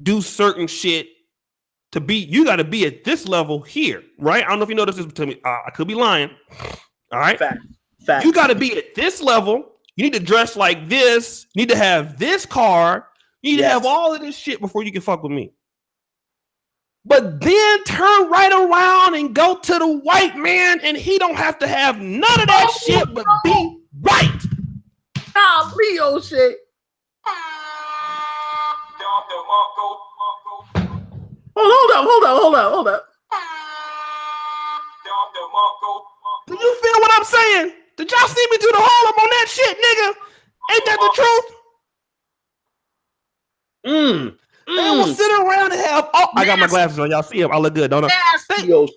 do certain shit to be. You got to be at this level here, right? I don't know if you noticed this. Tell me, I could be lying. All right,
Fact.
You got to be at this level. You need to dress like this. You need to have this car. You need to have all of this shit before you can fuck with me. But then turn right around and go to the white man, and he don't have to have none of that shit, but be right.
Golly, O'Shea. Hold up.
Do you feel what I'm saying? Did y'all see me do the whole up on that shit, nigga? Ain't that the truth? They will sit around and have. Oh, I got my glasses on. Y'all see them? I look good, don't I? They will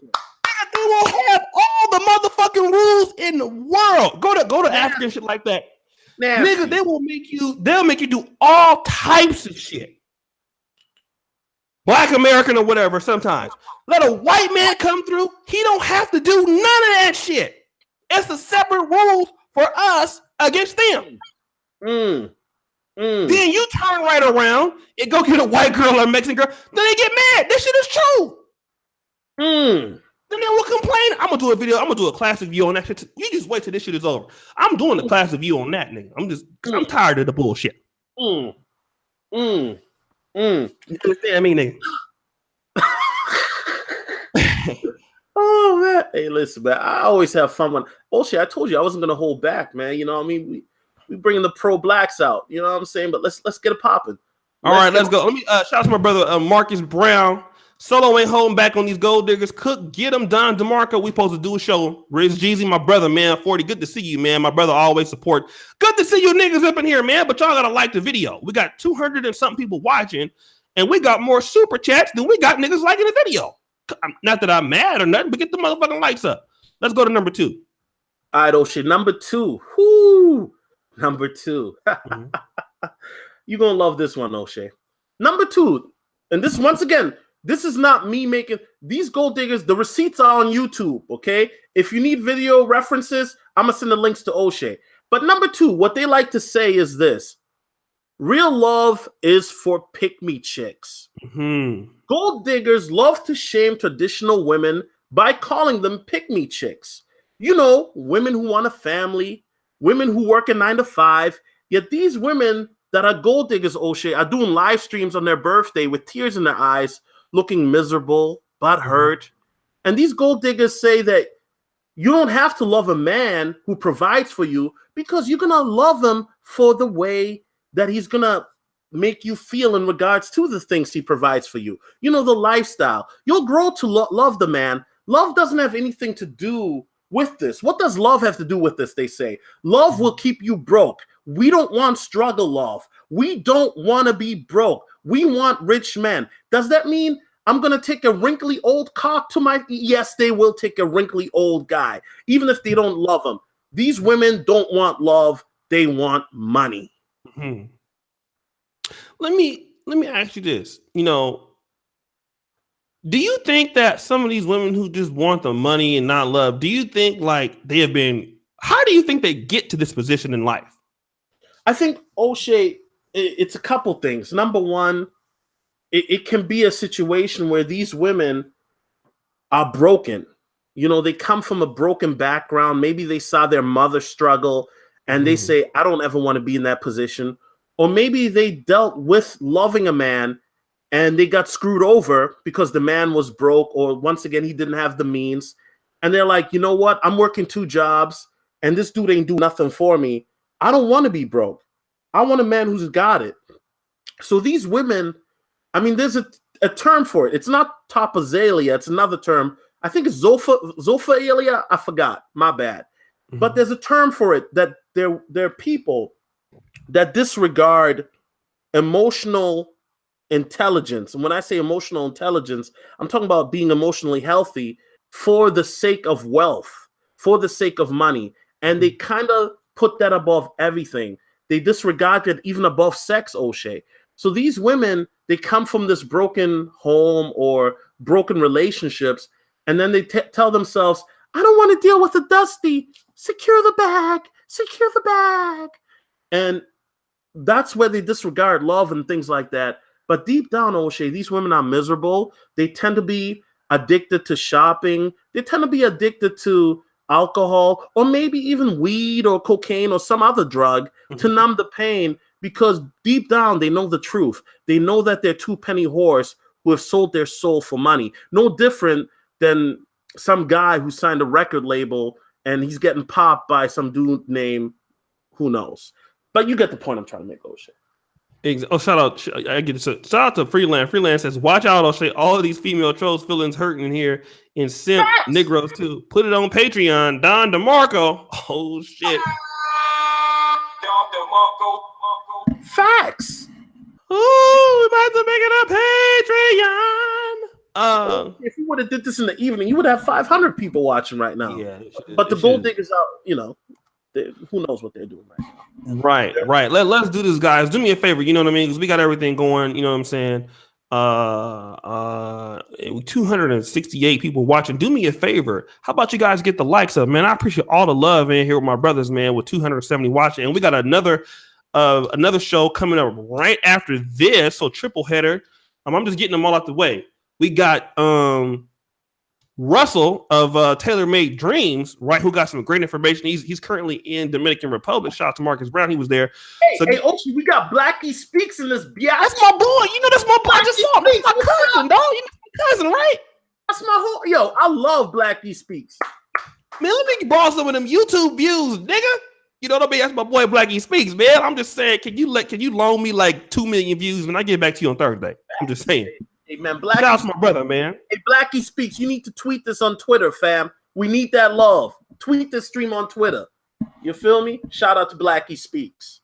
have all the motherfucking rules in the world. Go to African shit like that, nigga. They'll make you do all types of shit. Black American or whatever. Sometimes let a white man come through. He don't have to do none of that shit. It's a separate rules for us against them. Then you turn right around and go get a white girl or a Mexican girl. Then they get mad. This shit is true. Then they will complain. I'm gonna do a video. I'm gonna do a class review on that shit. You just wait till this shit is over. I'm doing a class review on that, nigga. I'm tired of the bullshit. You understand me, nigga?
Oh man, hey, listen, man. I always have fun when. Oh shit, I told you I wasn't gonna hold back, man. You know what I mean? We bringing the pro blacks out. You know what I'm saying? But let's get it popping.
All right, let's go. Let me shout out to my brother Marcus Brown. Solo ain't holding back on these gold diggers. Cook, get them done. DeMarco, we supposed to do a show. Riz Jeezy, my brother, man. 40, good to see you, man. My brother always support. Good to see you niggas up in here, man. But y'all gotta like the video. We got 200 and something people watching, and we got more super chats than we got niggas liking the video. Not that I'm mad or nothing, but get the motherfucking likes up. Let's go to number 2.
All right, oh shit. Number 2. Whoo! Number 2. You're gonna love this one, O'Shea. Number 2, and this once again, this is not me making these gold diggers. The receipts are on YouTube, okay? If you need video references, I'm gonna send the links to O'Shea. But number 2, what they like to say is this: real love is for pick-me chicks. Gold diggers love to shame traditional women by calling them pick-me chicks. You know, women who want a family, women who work a 9 to 5. Yet these women that are gold diggers, O'Shea, are doing live streams on their birthday with tears in their eyes, looking miserable, butthurt. And these gold diggers say that you don't have to love a man who provides for you because you're going to love him for the way that he's going to make you feel in regards to the things he provides for you. You know, the lifestyle. You'll grow to love the man. Love doesn't have anything to do with this. What does love have to do with this, they say? Love will keep you broke. We don't want struggle love. We don't want to be broke. We want rich men. Does that mean I'm going to take a wrinkly old cock to my... Yes, they will take a wrinkly old guy, even if they don't love him. These women don't want love. They want money.
Let me ask you this. You know, do you think that some of these women who just want the money and not love, do you think like they have been... How do you think they get to this position in life?
I think, O'Shea, it's a couple things. Number one, it can be a situation where these women are broken. You know, they come from a broken background. Maybe they saw their mother struggle and they say, I don't ever want to be in that position. Or maybe they dealt with loving a man and they got screwed over because the man was broke, or once again, he didn't have the means. And they're like, you know what? I'm working 2 jobs and this dude ain't do nothing for me. I don't want to be broke. I want a man who's got it. So these women, I mean, there's a term for it. It's not topazalia. It's another term. I think it's zophalia. I forgot. My bad. But there's a term for it, that there are people that disregard emotional intelligence. And when I say emotional intelligence, I'm talking about being emotionally healthy for the sake of wealth, for the sake of money. And they kind of put that above everything. They disregard it even above sex, O'Shea. So these women, they come from this broken home or broken relationships, and then they tell themselves, I don't want to deal with the dusty. Secure the bag. Secure the bag. And that's where they disregard love and things like that. But deep down, O'Shea, these women are miserable. They tend to be addicted to shopping. They tend to be addicted to alcohol, or maybe even weed or cocaine or some other drug to numb the pain, because deep down they know the truth. They know that they're 2 penny whores who have sold their soul for money. No different than some guy who signed a record label and he's getting popped by some dude named who knows. But you get the point I'm trying to make, O'Shea.
Oh, shout out to Freelance. Freelance says, watch out, O'Shea. All of these female trolls feelings hurting in here, and simp Negroes too. Put it on Patreon. Don DeMarco. Oh shit.
Facts.
Oh, we're about to make it a Patreon.
If you would have did this in the evening, you would have 500 people watching right now.
Yeah,
but the gold diggers out, you know, who knows what they're doing right now.
Right. Let's do this, guys. Do me a favor, you know what I mean? Because we got everything going, you know what I'm saying? 268 people watching. Do me a favor. How about you guys get the likes up, man? I appreciate all the love in here with my brothers, man, with 270 watching. And we got another another show coming up right after this. So triple header. I'm just getting them all out the way. We got Russell of Tailor Made Dreams, right? Who got some great information. He's currently in Dominican Republic. Shout out to Marcus Brown. He was there.
Hey, Ochi, we got Blackie Speaks in this.
That's my boy. You know, that's my boy. I just saw him. That's my cousin, dog. You know, my cousin, right?
That's my whole. Yo, I love Blackie Speaks.
Man, let me borrow some of them YouTube views, nigga. You know what I mean? That's my boy Blackie Speaks, man. I'm just saying, can you loan me like 2 million views when I get back to you on Thursday? I'm just saying.
Hey man, Blackie.
Shout out to my brother, man.
Hey, Blackie Speaks. You need to tweet this on Twitter, fam. We need that love. Tweet this stream on Twitter. You feel me? Shout out to Blackie Speaks.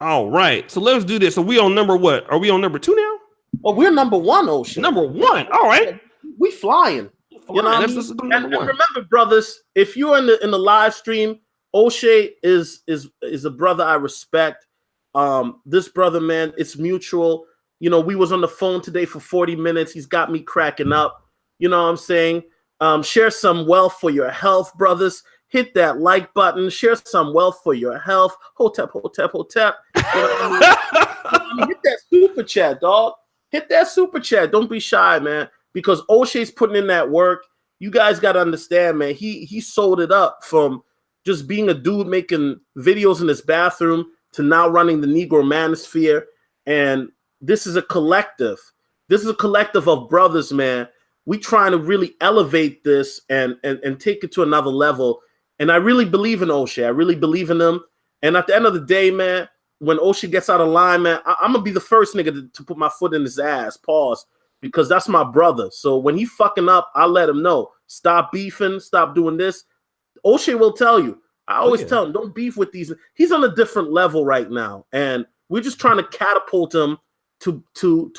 All right, so let's do this. So we on number what? Are we on number 2 now?
Oh, we're number 1, Ocean.
Number 1. All right,
we flying. You know, and remember, brothers, if you're in the live stream, O'Shea is a brother I respect. This brother, man, it's mutual. You know, we was on the phone today for 40 minutes. He's got me cracking up. You know what I'm saying? Share some wealth for your health, brothers. Hit that like button. Share some wealth for your health. Hotep, hotep, hotep. You know what I mean? Hit that super chat, dog. Hit that super chat. Don't be shy, man. Because O'Shea's putting in that work. You guys got to understand, man. He sold it up from just being a dude making videos in his bathroom to now running the Negro Manosphere. And this is a collective. This is a collective of brothers, man. We trying to really elevate this and take it to another level. And I really believe in O'Shea. I really believe in him. And at the end of the day, man, when O'Shea gets out of line, man, I'm going to be the first nigga to put my foot in his ass. Pause. Because that's my brother. So when he fucking up, I let him know. Stop beefing. Stop doing this. O'Shea will tell you. I always tell him, don't beef with these. He's on a different level right now. And we're just trying to catapult him to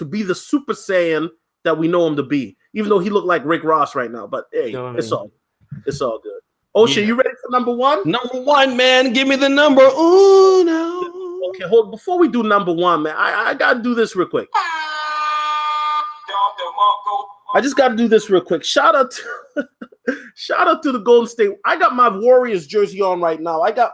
be the Super Saiyan that we know him to be. Even though he looked like Rick Ross right now. But hey, it's all good. O'Shea, you ready for number 1?
Number 1, man. Give me the number. Ooh, no.
Okay, hold. Before we do number 1, man, I got to do this real quick. I just got to do this real quick. Shout out to the Golden State. I got my Warriors jersey on right now. I got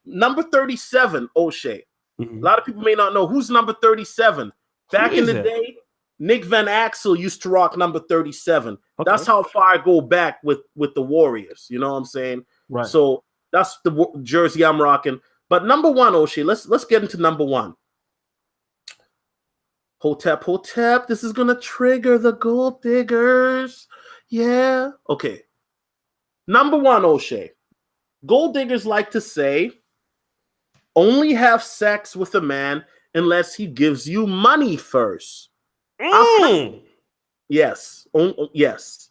number 37, O'Shea. Mm-hmm. A lot of people may not know who's number 37. Back in the day, Nick Van Axel used to rock number 37. Okay. That's how far I go back with the Warriors. You know what I'm saying? Right. So that's the jersey I'm rocking. But number 1, O'Shea, let's get into number 1. Hotep, hotep. This is going to trigger the gold diggers. Yeah. Okay. Number 1, O'Shea. Gold diggers like to say, only have sex with a man unless he gives you money first. Yes. Yes.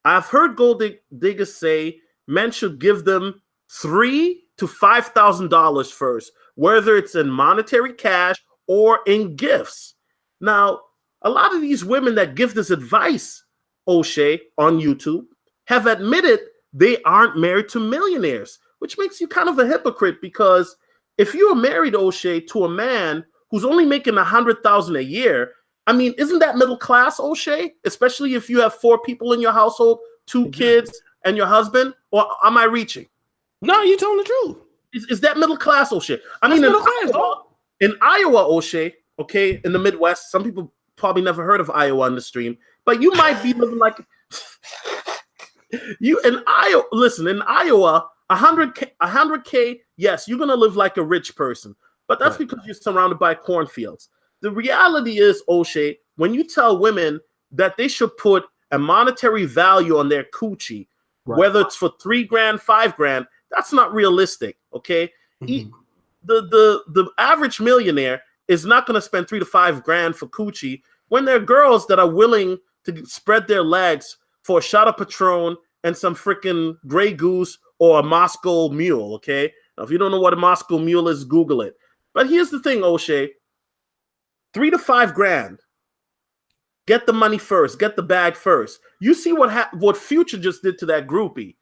I've heard gold diggers say men should give them $3,000 to $5,000 first, whether it's in monetary cash or in gifts. Now, a lot of these women that give this advice, O'Shea, on YouTube, have admitted they aren't married to millionaires, which makes you kind of a hypocrite because if you're married, O'Shea, to a man who's only making $100,000 a year, I mean, isn't that middle class, O'Shea? Especially if you have 4 people in your household, 2 kids, and your husband? Or am I reaching?
No, you're telling the truth.
Is that middle class, O'Shea? I mean, in Iowa, O'Shea, okay, in the Midwest, some people probably never heard of Iowa on the stream, but you might be living like you in Iowa. Listen, in Iowa, 100K, yes, you're gonna live like a rich person, but that's because you're surrounded by cornfields. The reality is, O'Shea, when you tell women that they should put a monetary value on their coochie, whether it's for $3,000, $5,000, that's not realistic. Okay, the average millionaire is not going to spend $3,000 to $5,000 for coochie when there are girls that are willing to spread their legs for a shot of Patron and some freaking Grey Goose or a Moscow Mule. Okay, now, if you don't know what a Moscow Mule is, Google it. But here's the thing, O'Shea: $3,000 to $5,000. Get the money first. Get the bag first. You see what Future just did to that groupie.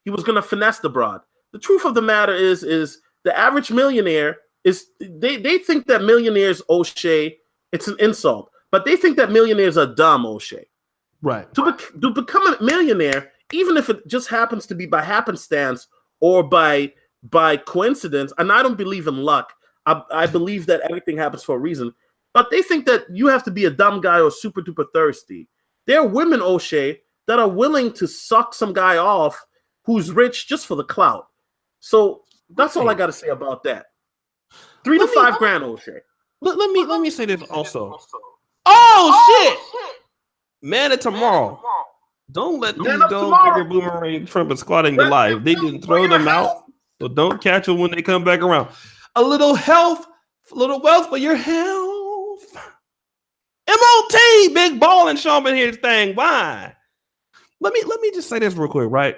He was going to finesse the broad. The truth of the matter is the average millionaire is they think that millionaires, O'Shea, it's an insult, but they think that millionaires are dumb, O'Shea.
Right.
To become a millionaire, even if it just happens to be by happenstance or by by coincidence, and I don't believe in luck. I believe that everything happens for a reason. But they think that you have to be a dumb guy or super duper thirsty. There are women, O'Shea, that are willing to suck some guy off who's rich just for the clout. So that's all I got to say about that. 3 to 5 grand, O'Shea.
Let me say this also. Oh shit! Man of tomorrow. Don't let these gold digger boomerang trumpets squat in your life. They didn't throw them out, so don't catch them when they come back around. A little health, a little wealth for your health. MOT, big ball and Sean been here thing. Why? Let me just say this real quick, right?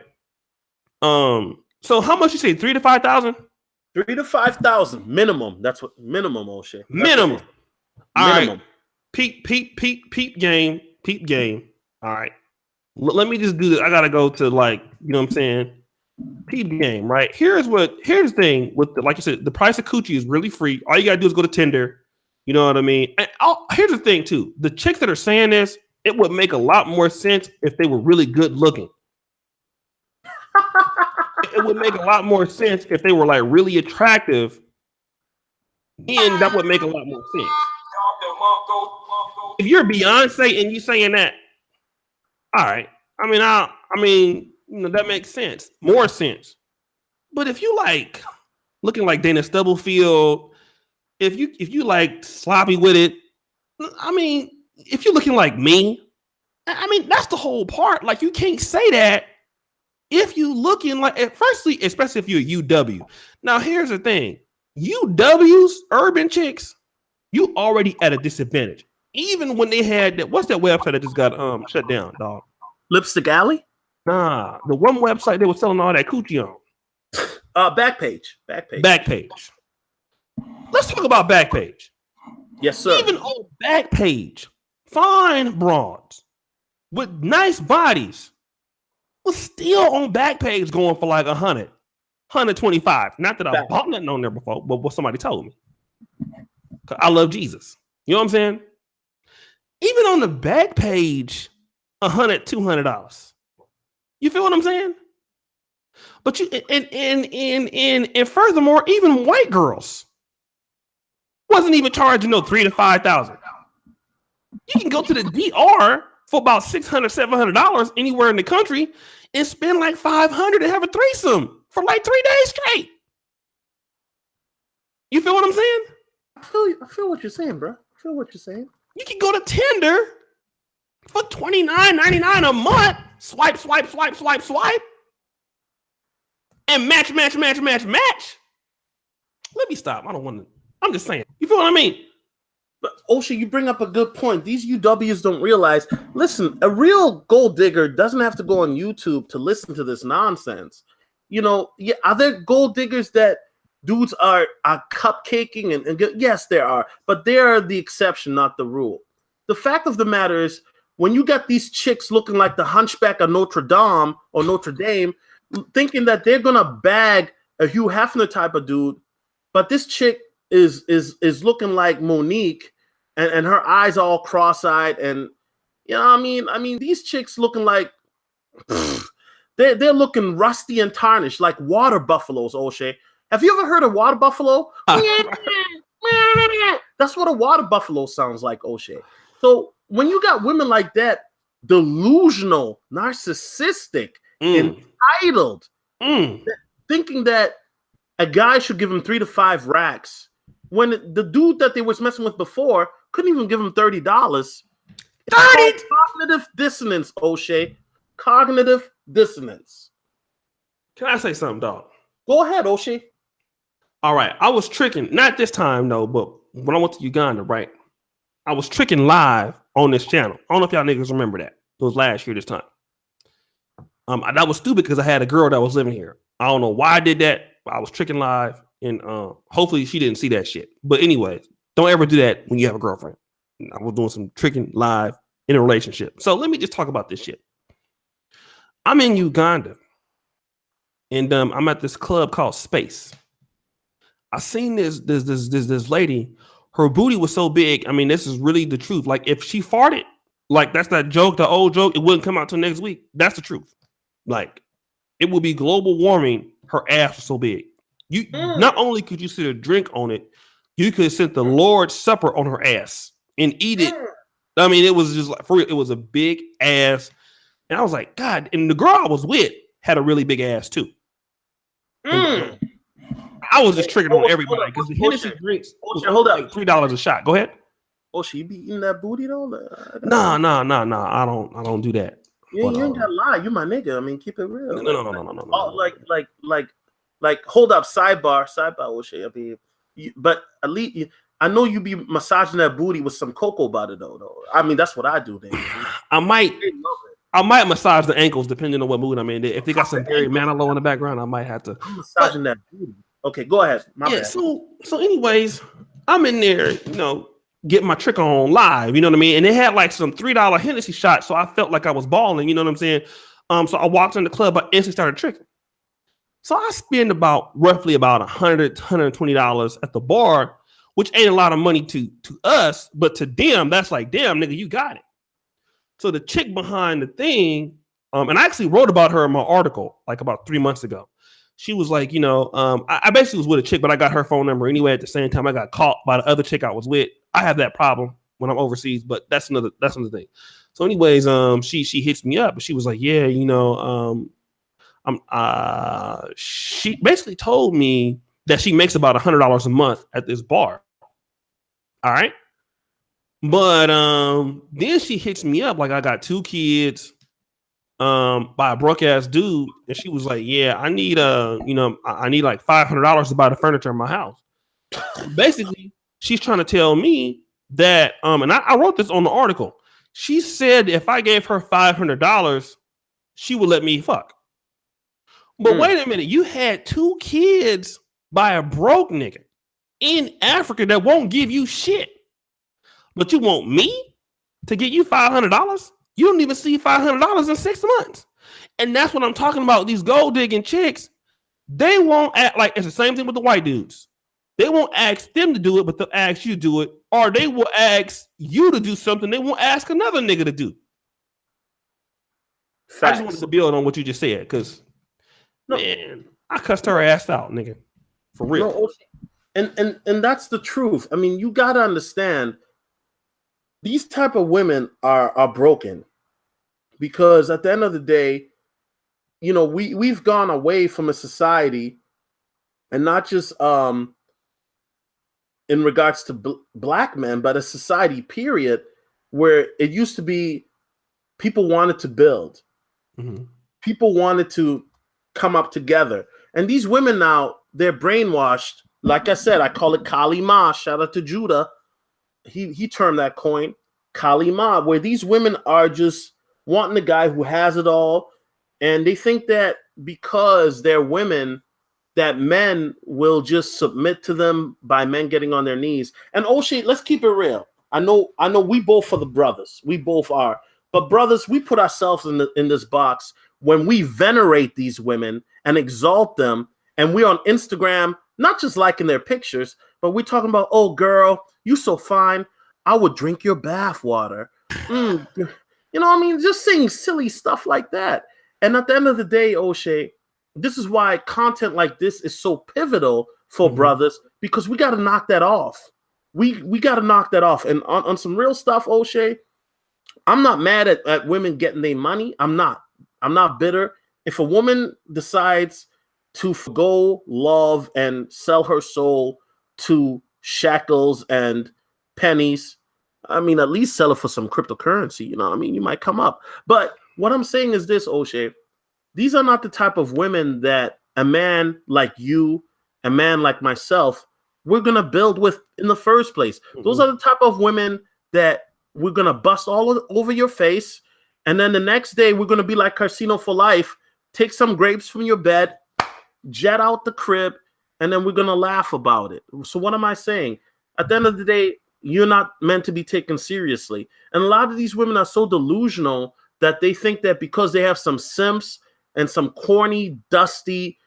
So how much you say? 3 to 5,000?
3 to 5,000 minimum. That's what minimum, O'Shea.
Minimum. All
minimum.
right. Peep game. All right. Let me just do this. I gotta go to, like, you know what I'm saying? Peep game, right? Here's the thing with like you said, the price of coochie is really free. All you gotta do is go to Tinder. You know what I mean? And here's the thing too: the chicks that are saying this, it would make a lot more sense if they were really good looking. It would make a lot more sense if they were like really attractive, and that would make a lot more sense. If you're Beyonce and you saying that, all right. I mean, you know, that makes sense, more sense. But if you like looking like Dana Stubblefield, if you like sloppy with it, I mean, if you're looking like me, I mean, that's the whole part. Like, you can't say that if you looking like, firstly, especially if you're a UW. Now, here's the thing: UWs, urban chicks, you already at a disadvantage. Even when they had that, what's that website that just got shut down, dog?
Lipstick Alley?
Nah, the one website they were selling all that coochie on.
Backpage.
Let's talk about Backpage.
Yes, sir.
Even on Backpage, fine broads with nice bodies was still on Backpage going for like 100, 125. Not that I bought nothing on there before, but what somebody told me. I love Jesus. You know what I'm saying? Even on the Backpage, $100, $200. You feel what I'm saying? But you and furthermore, even white girls wasn't even charging no $3,000 to $5,000. You can go to the DR for about $600, $700 anywhere in the country and spend like $500 to have a threesome for like 3 days straight. You feel what I'm saying?
I feel what you're saying, bro. I feel what you're saying.
You can go to Tinder for $29.99 a month. Swipe. And match. Let me stop. I don't want to. I'm just saying. You feel what I mean?
But O'Shea, you bring up a good point. These UWs don't realize. Listen, a real gold digger doesn't have to go on YouTube to listen to this nonsense. You know, yeah, are there gold diggers that dudes are cupcaking and yes, there are, but they are the exception, not the rule. The fact of the matter is, when you got these chicks looking like the Hunchback of Notre Dame or Notre Dame, thinking that they're gonna bag a Hugh Hefner type of dude, but this chick is looking like Monique, and her eyes all cross-eyed, and you know, I mean, these chicks looking like they're looking rusty and tarnished, like water buffaloes. O'Shea, have you ever heard of water buffalo? That's what a water buffalo sounds like, O'Shea. So when you got women like that, delusional, narcissistic, entitled, thinking that a guy should give him 3 to 5 racks, when the dude that they was messing with before couldn't even give him $30. 30 cognitive dissonance, O'Shea. Cognitive dissonance.
Can I say something, dog?
Go ahead, O'Shea.
All right. I was tricking, not this time though, but when I went to Uganda, right? I was tricking live on this channel. I don't know if y'all niggas remember that. It was last year this time. That was stupid because I had a girl that was living here. I don't know why I did that, but I was tricking live, and hopefully she didn't see that shit. But anyway, don't ever do that when you have a girlfriend. I was doing some tricking live in a relationship. So let me just talk about this shit. I'm in Uganda, and I'm at this club called Space. I seen this lady. Her booty was so big. I mean, this is really the truth. Like, if she farted, like, that's that joke, the old joke, it wouldn't come out till next week. That's the truth. Like, it would be global warming. Her ass was so big. You not only could you sit a drink on it, you could sit the Lord's Supper on her ass and eat it. I mean, it was just like for real, it was a big ass. And I was like, God, and the girl I was with had a really big ass too. I was just triggered on everybody because the Hennessy drinks was like $3 a shot. Go ahead.
Oh, she be eating that booty though?
Nah. I don't do that.
You ain't gotta lie. You my nigga. I mean, keep it real.
No.
Like, hold up. Sidebar. O'Shea. I mean, but at least I know you be massaging that booty with some cocoa butter though. I mean, that's what I do. Then
I might massage the ankles depending on what mood I'm in. If they got some Barry Manilow in the background, I might have to.
I'm massaging that booty. Okay, go ahead. My bad.
So anyways, I'm in there, getting my trick on live, you know what I mean? And they had like some $3 Hennessy shots, so I felt like I was balling, you know what I'm saying? So I walked in the club, I instantly started tricking. So I spend roughly about $100, $120 at the bar, which ain't a lot of money to us, but to them, that's like, damn, nigga, you got it. So the chick behind the thing, and I actually wrote about her in my article like about 3 months ago. She was like, I basically was with a chick, but I got her phone number anyway. At the same time, I got caught by the other chick I was with. I have that problem when I'm overseas, but that's another thing. So, anyways, she hits me up, and she was like, yeah, she basically told me that she makes about $100 a month at this bar. All right, but then she hits me up like I got 2 kids. By a broke ass dude, and she was like, "Yeah, I need I need like $500 to buy the furniture in my house." Basically, she's trying to tell me that, and I wrote this on the article. She said if I gave her $500, she would let me fuck. But wait a minute, you had 2 kids by a broke nigga in Africa that won't give you shit, but you want me to get you $500? You don't even see $500 in 6 months. And that's what I'm talking about. These gold digging chicks, they won't act like it's the same thing with the white dudes. They won't ask them to do it, but they'll ask you to do it. Or they will ask you to do something they won't ask another nigga to do. Facts. I just wanted to build on what you just said because, man, I cussed her ass out, nigga. For real.
No, and that's the truth. I mean, you got to understand, these type of women are broken. Because at the end of the day, we've gone away from a society, and not just in regards to black men, but a society period where it used to be people wanted to build. Mm-hmm. People wanted to come up together. And these women now, they're brainwashed. Like I said, I call it Kali Ma. Shout out to Judah. He termed that coin Kali Ma, where these women are just wanting a guy who has it all, and they think that because they're women, that men will just submit to them by men getting on their knees. And O'Shea, let's keep it real. I know we both are the brothers. We both are. But brothers, we put ourselves in this box when we venerate these women and exalt them, and we're on Instagram, not just liking their pictures, but we're talking about, oh, girl, you so fine. I would drink your bath water. Just saying silly stuff like that. And at the end of the day, O'Shea, this is why content like this is so pivotal for brothers, because we got to knock that off. We got to knock that off. And on some real stuff, O'Shea, I'm not mad at women getting their money. I'm not bitter. If a woman decides to forgo love and sell her soul to shackles and pennies, I mean, at least sell it for some cryptocurrency. You know what I mean? You might come up. But what I'm saying is this, O'Shea. These are not the type of women that a man like you, a man like myself, we're going to build with in the first place. Mm-hmm. Those are the type of women that we're going to bust all over your face. And then the next day, we're going to be like Casino for Life, take some grapes from your bed, jet out the crib, and then we're going to laugh about it. So what am I saying? At the end of the day, you're not meant to be taken seriously. And a lot of these women are so delusional that they think that because they have some simps and some corny, dusty,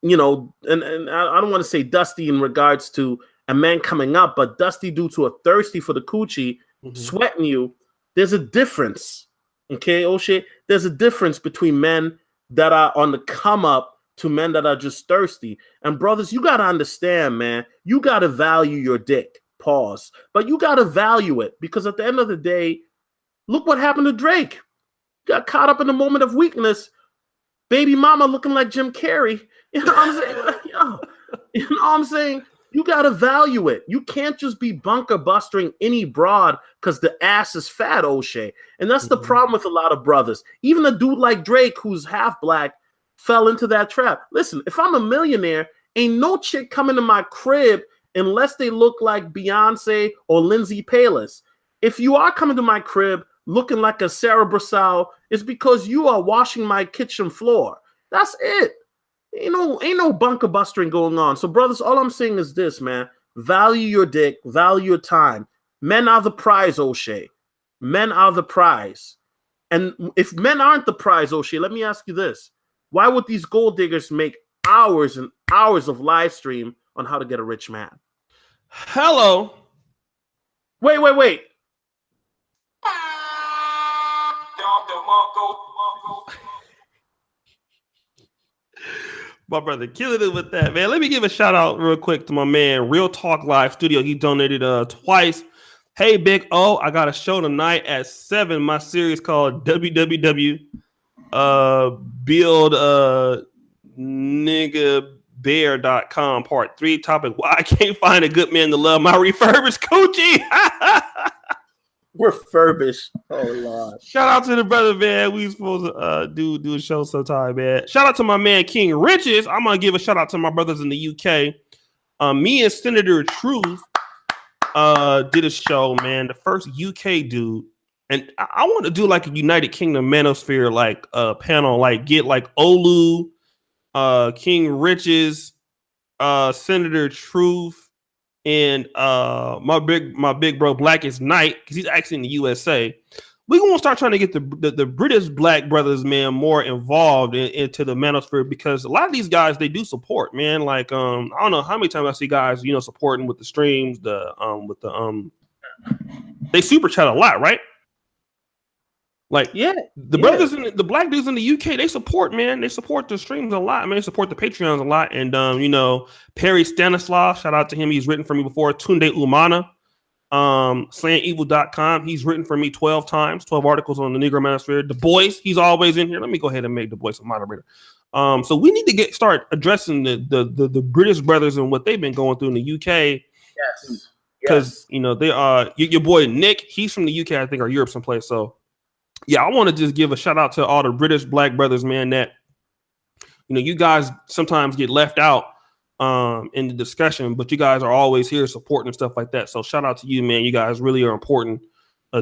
and I don't want to say dusty in regards to a man coming up, but dusty due to a thirsty for the coochie, sweating you. There's a difference. Okay, O'Shea? There's a difference between men that are on the come up to men that are just thirsty. And brothers, you got to understand, man, you got to value your dick. Pause. But you got to value it, because at the end of the day, look what happened to Drake. Got caught up in the moment of weakness. Baby mama looking like Jim Carrey. You know what I'm saying? You know what I'm saying? You got to value it. You can't just be bunker bustering any broad because the ass is fat, O'Shea. And that's the problem with a lot of brothers. Even a dude like Drake, who's half black, fell into that trap. Listen, if I'm a millionaire, ain't no chick coming to my crib unless they look like Beyonce or Lindsay Palis. If you are coming to my crib looking like a Sarah Brasal, it's because you are washing my kitchen floor. That's it. Ain't no bunker bustering going on. So, brothers, all I'm saying is this, man. Value your dick. Value your time. Men are the prize, O'Shea. Men are the prize. And if men aren't the prize, O'Shea, let me ask you this. Why would these gold diggers make hours and hours of live stream on how to get a rich man?
Hello.
Wait.
My brother killing it with that, man. Let me give a shout out real quick to my man, Real Talk Live Studio. He donated twice. Hey, Big O, I got a show tonight at 7. My series called WWW Build Nigga Bear.com Part 3 topic. Why I can't find a good man to love my refurbished coochie.
Refurbished. Oh Lord.
Shout out to the brother, man. We supposed to do a show sometime, man. Shout out to my man King Riches. I'm gonna give a shout out to my brothers in the UK. Me and Senator Truth did a show, man. The first UK dude. And I want to do like a United Kingdom manosphere like panel, like get like Olu, King Riches, Senator Truth, and my big bro Blackest Knight, because he's actually in the USA. We're gonna start trying to get the British black brothers, man, more involved into the manosphere, because a lot of these guys, they do support, man. Like I don't know how many times I see guys, supporting with the streams, they super chat a lot, right? Like, the brothers and the black dudes in the UK, they support, man. They support the streams a lot, man. They support the Patreons a lot. And Perry Stanislav, shout out to him. He's written for me before. Tunde Umana, slayingevil.com. He's written for me 12 times, 12 articles on the Negro Manosphere. Du Bois, he's always in here. Let me go ahead and make Du Bois a moderator. So we need to start addressing the British brothers and what they've been going through in the UK.
Yes.
Because they are your boy Nick, he's from the UK, I think, or Europe someplace. So yeah, I want to just give a shout out to all the British black brothers, man, that you guys sometimes get left out in the discussion, but you guys are always here supporting and stuff like that. So shout out to you, man. You guys really are important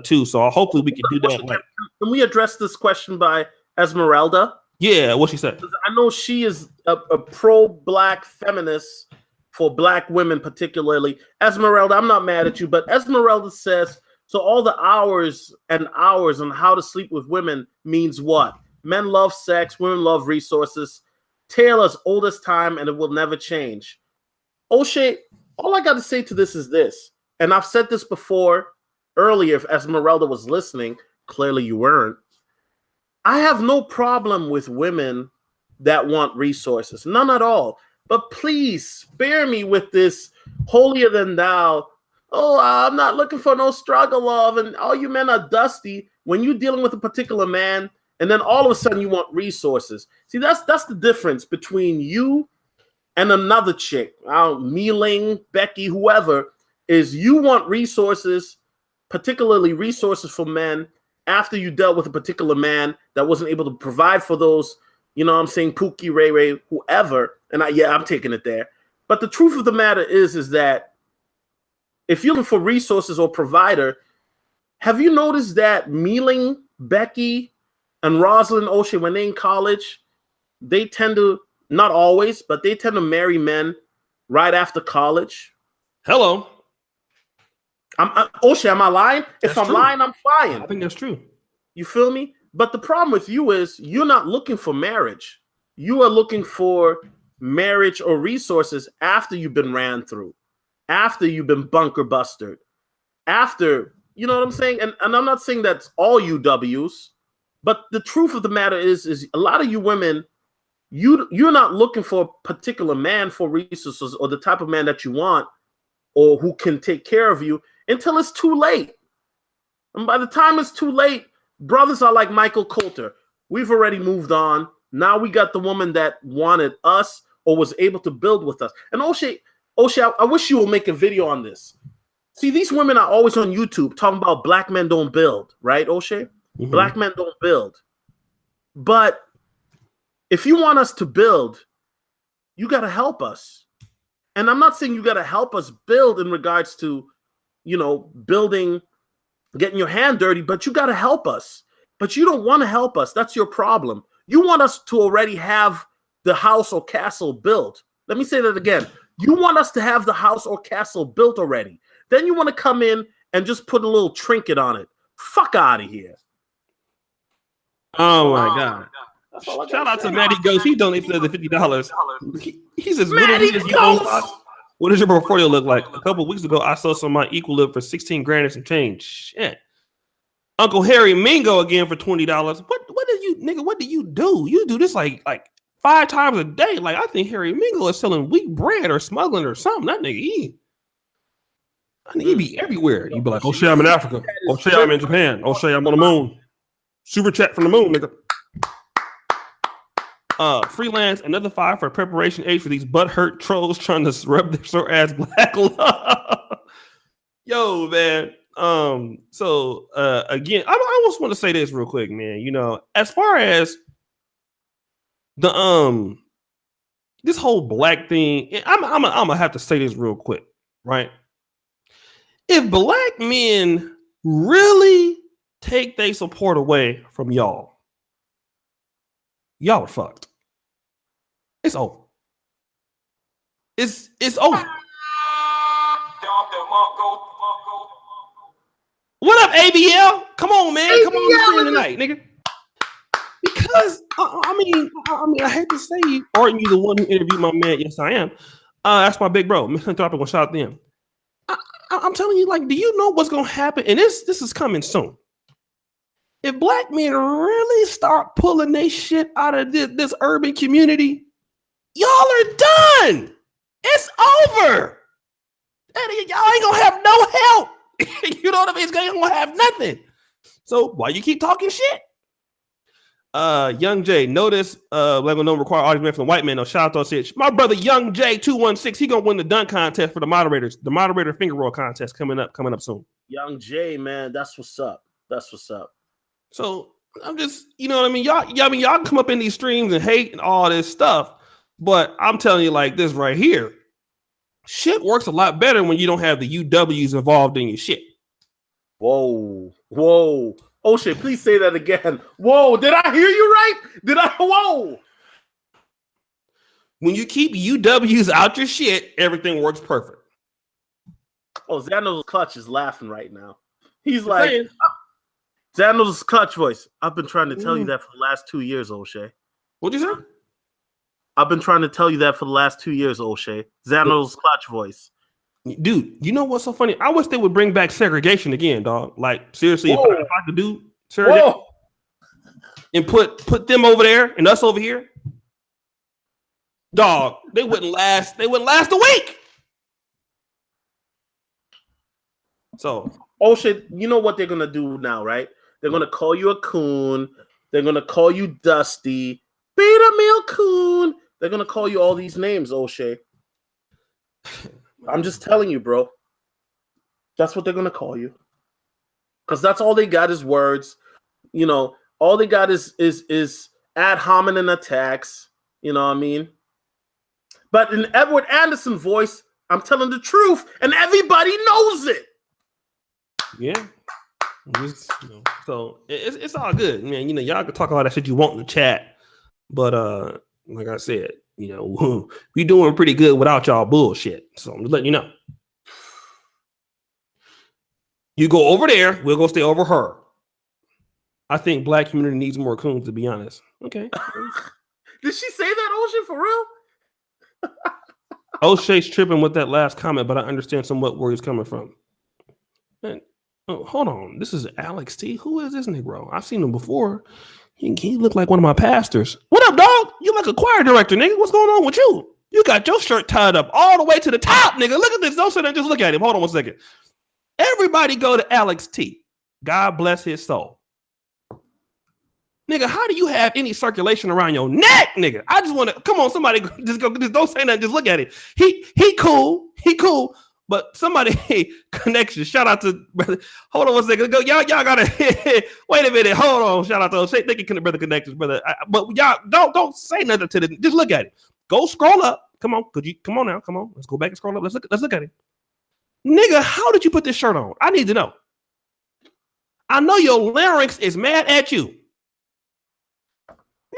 too. So hopefully we can do that.
Can we address this question by Esmeralda?
Yeah, what she said.
I know she is a pro-black feminist for black women particularly. Esmeralda, I'm not mad at you, but Esmeralda says, so all the hours and hours on how to sleep with women means what? Men love sex, women love resources. Tale as old as time, and it will never change. O'Shea, all I got to say to this is this, and I've said this before earlier if Esmeralda was listening. Clearly you weren't. I have no problem with women that want resources. None at all. But please spare me with this holier than thou. Oh, I'm not looking for no struggle love, and all you men are dusty when you're dealing with a particular man, and then all of a sudden you want resources. See, that's the difference between you and another chick, Meeling, Becky, whoever, is you want resources, particularly resources for men, after you dealt with a particular man that wasn't able to provide for those, I'm saying, Pookie, Ray Ray, whoever, and I'm taking it there. But the truth of the matter is that if you're looking for resources or provider, have you noticed that Meeling, Becky, and Rosalind O'Shea, when they're in college, they tend to, not always, but they tend to marry men right after college?
Hello.
O'Shea, am I lying? If I'm lying, I'm fine.
I think that's true.
You feel me? But the problem with you is you're not looking for marriage. You are looking for marriage or resources after you've been ran through, after you've been bunker busted, after, you know what I'm saying? And I'm not saying that's all UWs, but the truth of the matter is a lot of you women you're not looking for a particular man for resources or the type of man that you want or who can take care of you until it's too late. And by the time it's too late, brothers are like Michael Coulter. We've already moved on. Now we got the woman that wanted us or was able to build with us. And O'Shea, I wish you would make a video on this. See, these women are always on YouTube talking about black men don't build, right, O'Shea? Mm-hmm. Black men don't build. But if you want us to build, you got to help us. And I'm not saying you got to help us build in regards to, building, getting your hand dirty, but you got to help us. But you don't want to help us. That's your problem. You want us to already have the house or castle built. Let me say that again. You want us to have the house or castle built already. Then you want to come in and just put a little trinket on it. Fuck out of here.
Oh my God. Shout out to Matty Ghost. He donated the $50. He says, what does your portfolio look like? A couple of weeks ago, I sold some of my Equilib for 16 grand and some change. Shit. Uncle Harry Mingo again for $20. What do you, nigga? What do? You do this like 5 times a day. Like, I think Harry Mingo is selling wheat bread or smuggling or something. That nigga, he be everywhere. You be like, O'Shea, I'm in Africa. O'Shea, I'm in Japan. O'Shea, I'm on the moon. Super chat from the moon, nigga. Freelance, another 5 for preparation age for these butthurt trolls trying to rub their sore ass black love. Yo, man. So again, I just want to say this real quick, man. As far as the this whole black thing, I'm gonna have to say this real quick, right? If black men really take their support away from y'all are fucked. It's over. It's over. What up, ABL? Come on, man. ABL. Come on tonight, nigga. Because I mean, I hate to say you, aren't you the one who interviewed my man? Yes, I am. That's my big bro. Misanthropic will shout out to him. I'm telling you, like, do you know what's gonna happen? And this is coming soon. If black men really start pulling their shit out of this urban community, y'all are done. It's over. Y'all ain't gonna have no help. You know what I mean? It's gonna have nothing. So why you keep talking shit? Young J, notice like we don't require argument from the white man. No, shout out to shit. My brother Young J 216, he gonna win the dunk contest for the moderators. The moderator finger roll contest coming up soon. Young J, man, that's what's up. So I'm just, you know what I mean? Y'all come up in these streams and hate and all this stuff, but I'm telling you like this right here. Shit works a lot better when you don't have the UWs involved in your shit. Whoa. Oh shit, please say that again. Whoa, did I hear you right? Whoa. When you keep UWs out your shit, everything works perfect. Oh, Xando's Clutch is laughing right now. He's like, Xando's Clutch voice. I've been trying to tell you that for the last 2 years, O'Shea. What'd you say? I've been trying to tell you that for the last 2 years, O'Shea. Xando's Clutch voice. Dude, you know what's so funny? I wish they would bring back segregation again, dog. Like, seriously, if I could do segregation and put them over there and us over here, dog, they wouldn't last a week. So, O'Shea, you know what they're gonna do now, right? They're gonna call you a coon. They're gonna call you Dusty, Beta Meal Coon. They're gonna call you all these names, O'Shea. I'm just telling you, bro. That's what they're gonna call you, because that's all they got is words. All they got is ad hominem attacks. You know what I mean? But in Edward Anderson voice, I'm telling the truth, and everybody knows it. Yeah. So it's all good, man. Y'all can talk all that shit you want in the chat, but like I said, we doing pretty good without y'all bullshit. So I'm just letting you know. You go over there, we'll go stay over her. I think black community needs more coons, to be honest. Okay. Did she say that, O'Shea, for real? O'Shea's tripping with that last comment, but I understand somewhat where he's coming from. Man, hold on. This is Alex T. Who is this Negro? I've seen him before. He look like one of my pastors. What up, dog? You like a choir director, nigga. What's going on with you? You got your shirt tied up all the way to the top, nigga. Look at this. Don't sit there and just look at him. Hold on 1 second. Everybody go to Alex T. God bless his soul. Nigga, how do you have any circulation around your neck, nigga? I just want to, come on, somebody just don't say nothing, just look at it. He cool, but somebody, connection, shout out to brother. Hold on 1 second, y'all gotta, wait a minute, hold on, shout out to those, thank you, brother connections, brother. But y'all, don't say nothing to this, just look at it. Go scroll up, come on, come on now, come on, let's go back and scroll up, let's look at it. Nigga, how did you put this shirt on? I need to know. I know your larynx is mad at you.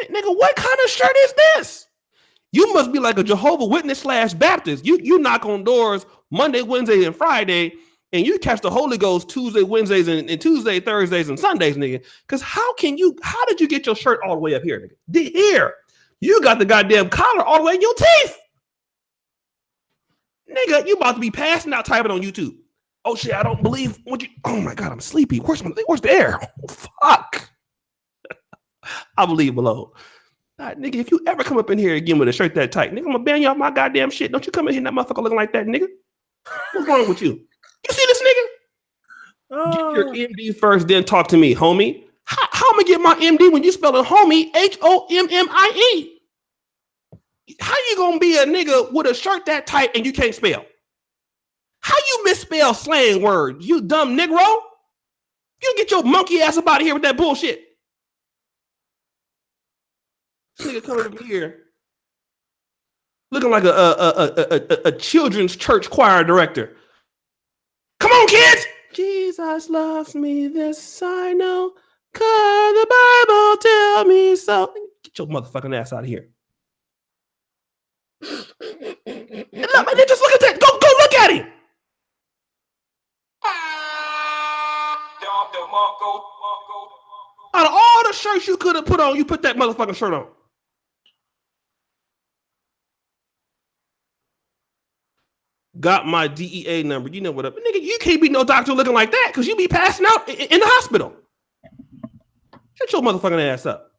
Nigga, what kind of shirt is this? You must be like a Jehovah's Witness / Baptist. You knock on doors Monday, Wednesday, and Friday, and you catch the Holy Ghost Tuesday, Wednesdays, and Tuesday, Thursdays, and Sundays, nigga. Because how did you get your shirt all the way up here, nigga? Here. You got the goddamn collar all the way in your teeth. Nigga, you about to be passing out typing on YouTube. Oh shit, I don't believe what you. Oh my god, I'm sleepy. Where's the air? Oh, fuck. I believe below. Right, nigga, if you ever come up in here again with a shirt that tight, nigga, I'm gonna ban you off my goddamn shit. Don't you come in here that motherfucker looking like that, nigga. What's wrong with you? You see this nigga? Get your MD first, then talk to me, homie. How am I get my MD when you spell it homie HOMMIE? How you gonna be a nigga with a shirt that tight and you can't spell? How you misspell slang words, you dumb Negro? You get your monkey ass up out of here with that bullshit. This nigga coming up here looking like a children's church choir director. Come on, kids! Jesus loves me, this I know, 'cause the Bible tell me so. Get your motherfucking ass out of here. Look, man, just look at that. Go look at him. Out of all the shirts you could have put on, you put that motherfucking shirt on. Got my DEA number. You know what up. Nigga, you can't be no doctor looking like that because you be passing out in the hospital. Shut your motherfucking ass up.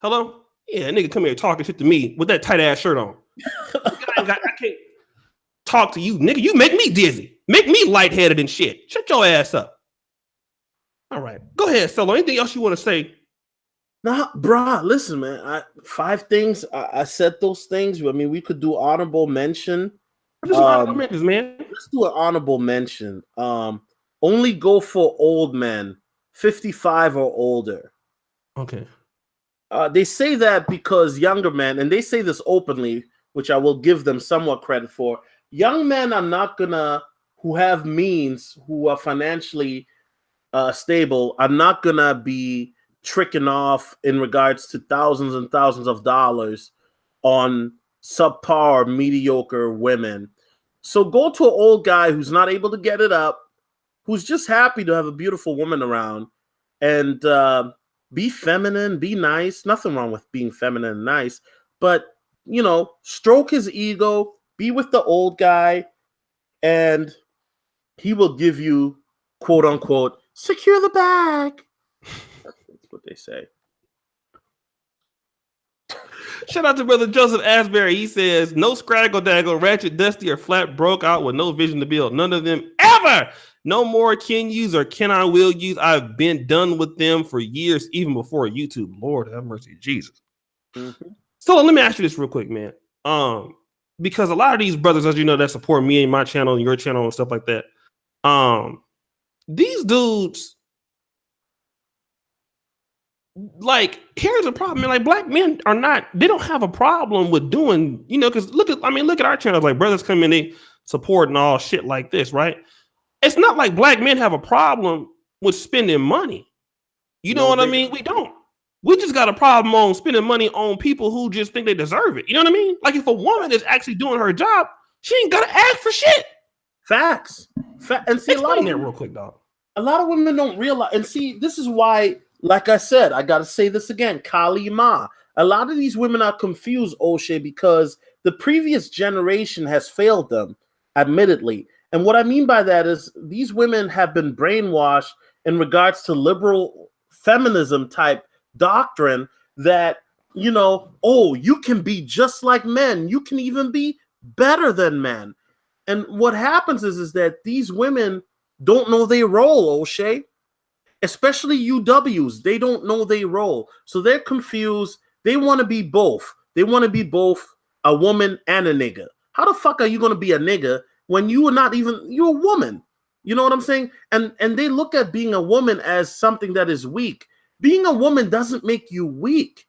Hello? Yeah, nigga come here talking shit to me with that tight ass shirt on. I can't talk to you, nigga. You make me dizzy. Make me lightheaded and shit. Shut your ass up. All right. Go ahead, Solo. Anything else you want to say?
Nah, bruh, listen, man. 5 things. I said those things. I mean, we could do honorable mention.
Honorable mentions, man.
Let's do an honorable mention. Only go for old men, 55 or older.
Okay.
They say that because younger men, and they say this openly, which I will give them somewhat credit for. Young men are not gonna, who have means, who are financially stable, are not gonna be tricking off in regards to thousands and thousands of dollars on subpar or mediocre women. So go to an old guy who's not able to get it up, who's just happy to have a beautiful woman around, and be feminine, be nice. Nothing wrong with being feminine and nice, but you know, stroke his ego, be with the old guy, and he will give you, quote unquote, secure the bag. That's what they say.
Shout out to brother Joseph Asbury. He says, no scraggle daggle, ratchet, dusty, or flat broke out with no vision to build. None of them ever. No more can use or can I will use. I've been done with them for years, even before YouTube. Lord have mercy, Jesus. Mm-hmm. So let me ask you this real quick, man. Because a lot of these brothers, as you know, that support me and my channel and your channel and stuff like that. These dudes, like, here's the problem, man. Like, black men are not, they don't have a problem with doing, you know, because look at our channels, like brothers come in, they support and all shit like this, right? It's not like black men have a problem with spending money. You know what I mean? We don't. We just got a problem on spending money on people who just think they deserve it. You know what I mean? Like, if a woman is actually doing her job, she ain't gotta ask for shit.
Facts. And see,
explain that real quick, dog.
A lot of women don't realize, and see, this is why, like I said, I gotta say this again, Kali Ma. A lot of these women are confused, O'Shea, because the previous generation has failed them, admittedly. And what I mean by that is these women have been brainwashed in regards to liberal feminism type doctrine that, you know, oh, you can be just like men. You can even be better than men. And what happens is that these women don't know their role, O'Shea. Especially UWs, they don't know their role. So they're confused. They want to be both. They want to be both a woman and a nigga. How the fuck are you going to be a nigga when you are not even, you're a woman? You know what I'm saying? And they look at being a woman as something that is weak. Being a woman doesn't make you weak.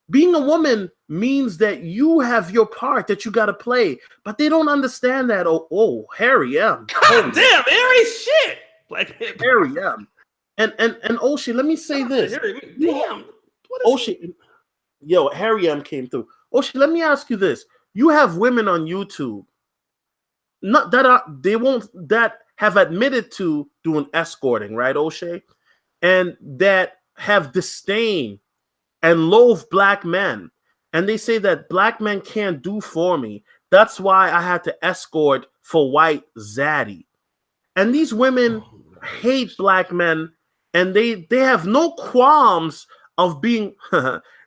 Being a woman means that you have your part that you got to play. But they don't understand that. Oh, Harry M.
God damn, Harry, shit. Like
Harry M. And Oshie, let me say this.
Damn.
Oshie, yo, Harry M came through. Oshie, let me ask you this. You have women on YouTube that have admitted to doing escorting, right, O'Shea? And that have disdain and loathe black men. And they say that black men can't do for me. That's why I had to escort for white zaddy. And these women hate black men. And they have no qualms of being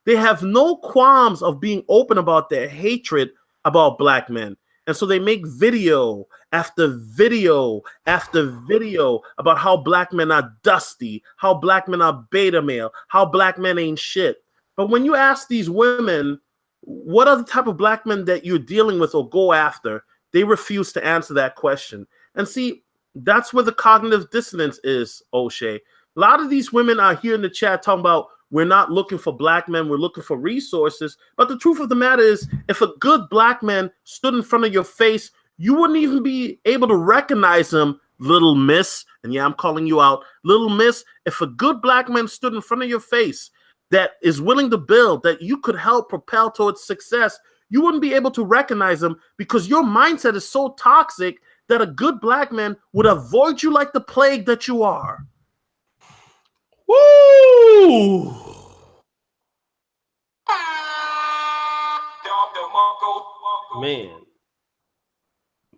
they have no qualms of being open about their hatred about black men. And so they make video after video after video about how black men are dusty, how black men are beta male, how black men ain't shit. But when you ask these women, what are the type of black men that you're dealing with or go after, they refuse to answer that question. And see, that's where the cognitive dissonance is, O'Shea. A lot of these women are here in the chat talking about we're not looking for black men, we're looking for resources. But the truth of the matter is, if a good black man stood in front of your face, you wouldn't even be able to recognize him, little miss. And yeah, I'm calling you out, little miss. If a good black man stood in front of your face that is willing to build, that you could help propel towards success, you wouldn't be able to recognize him because your mindset is so toxic that a good black man would avoid you like the plague that you are.
Woo! Man.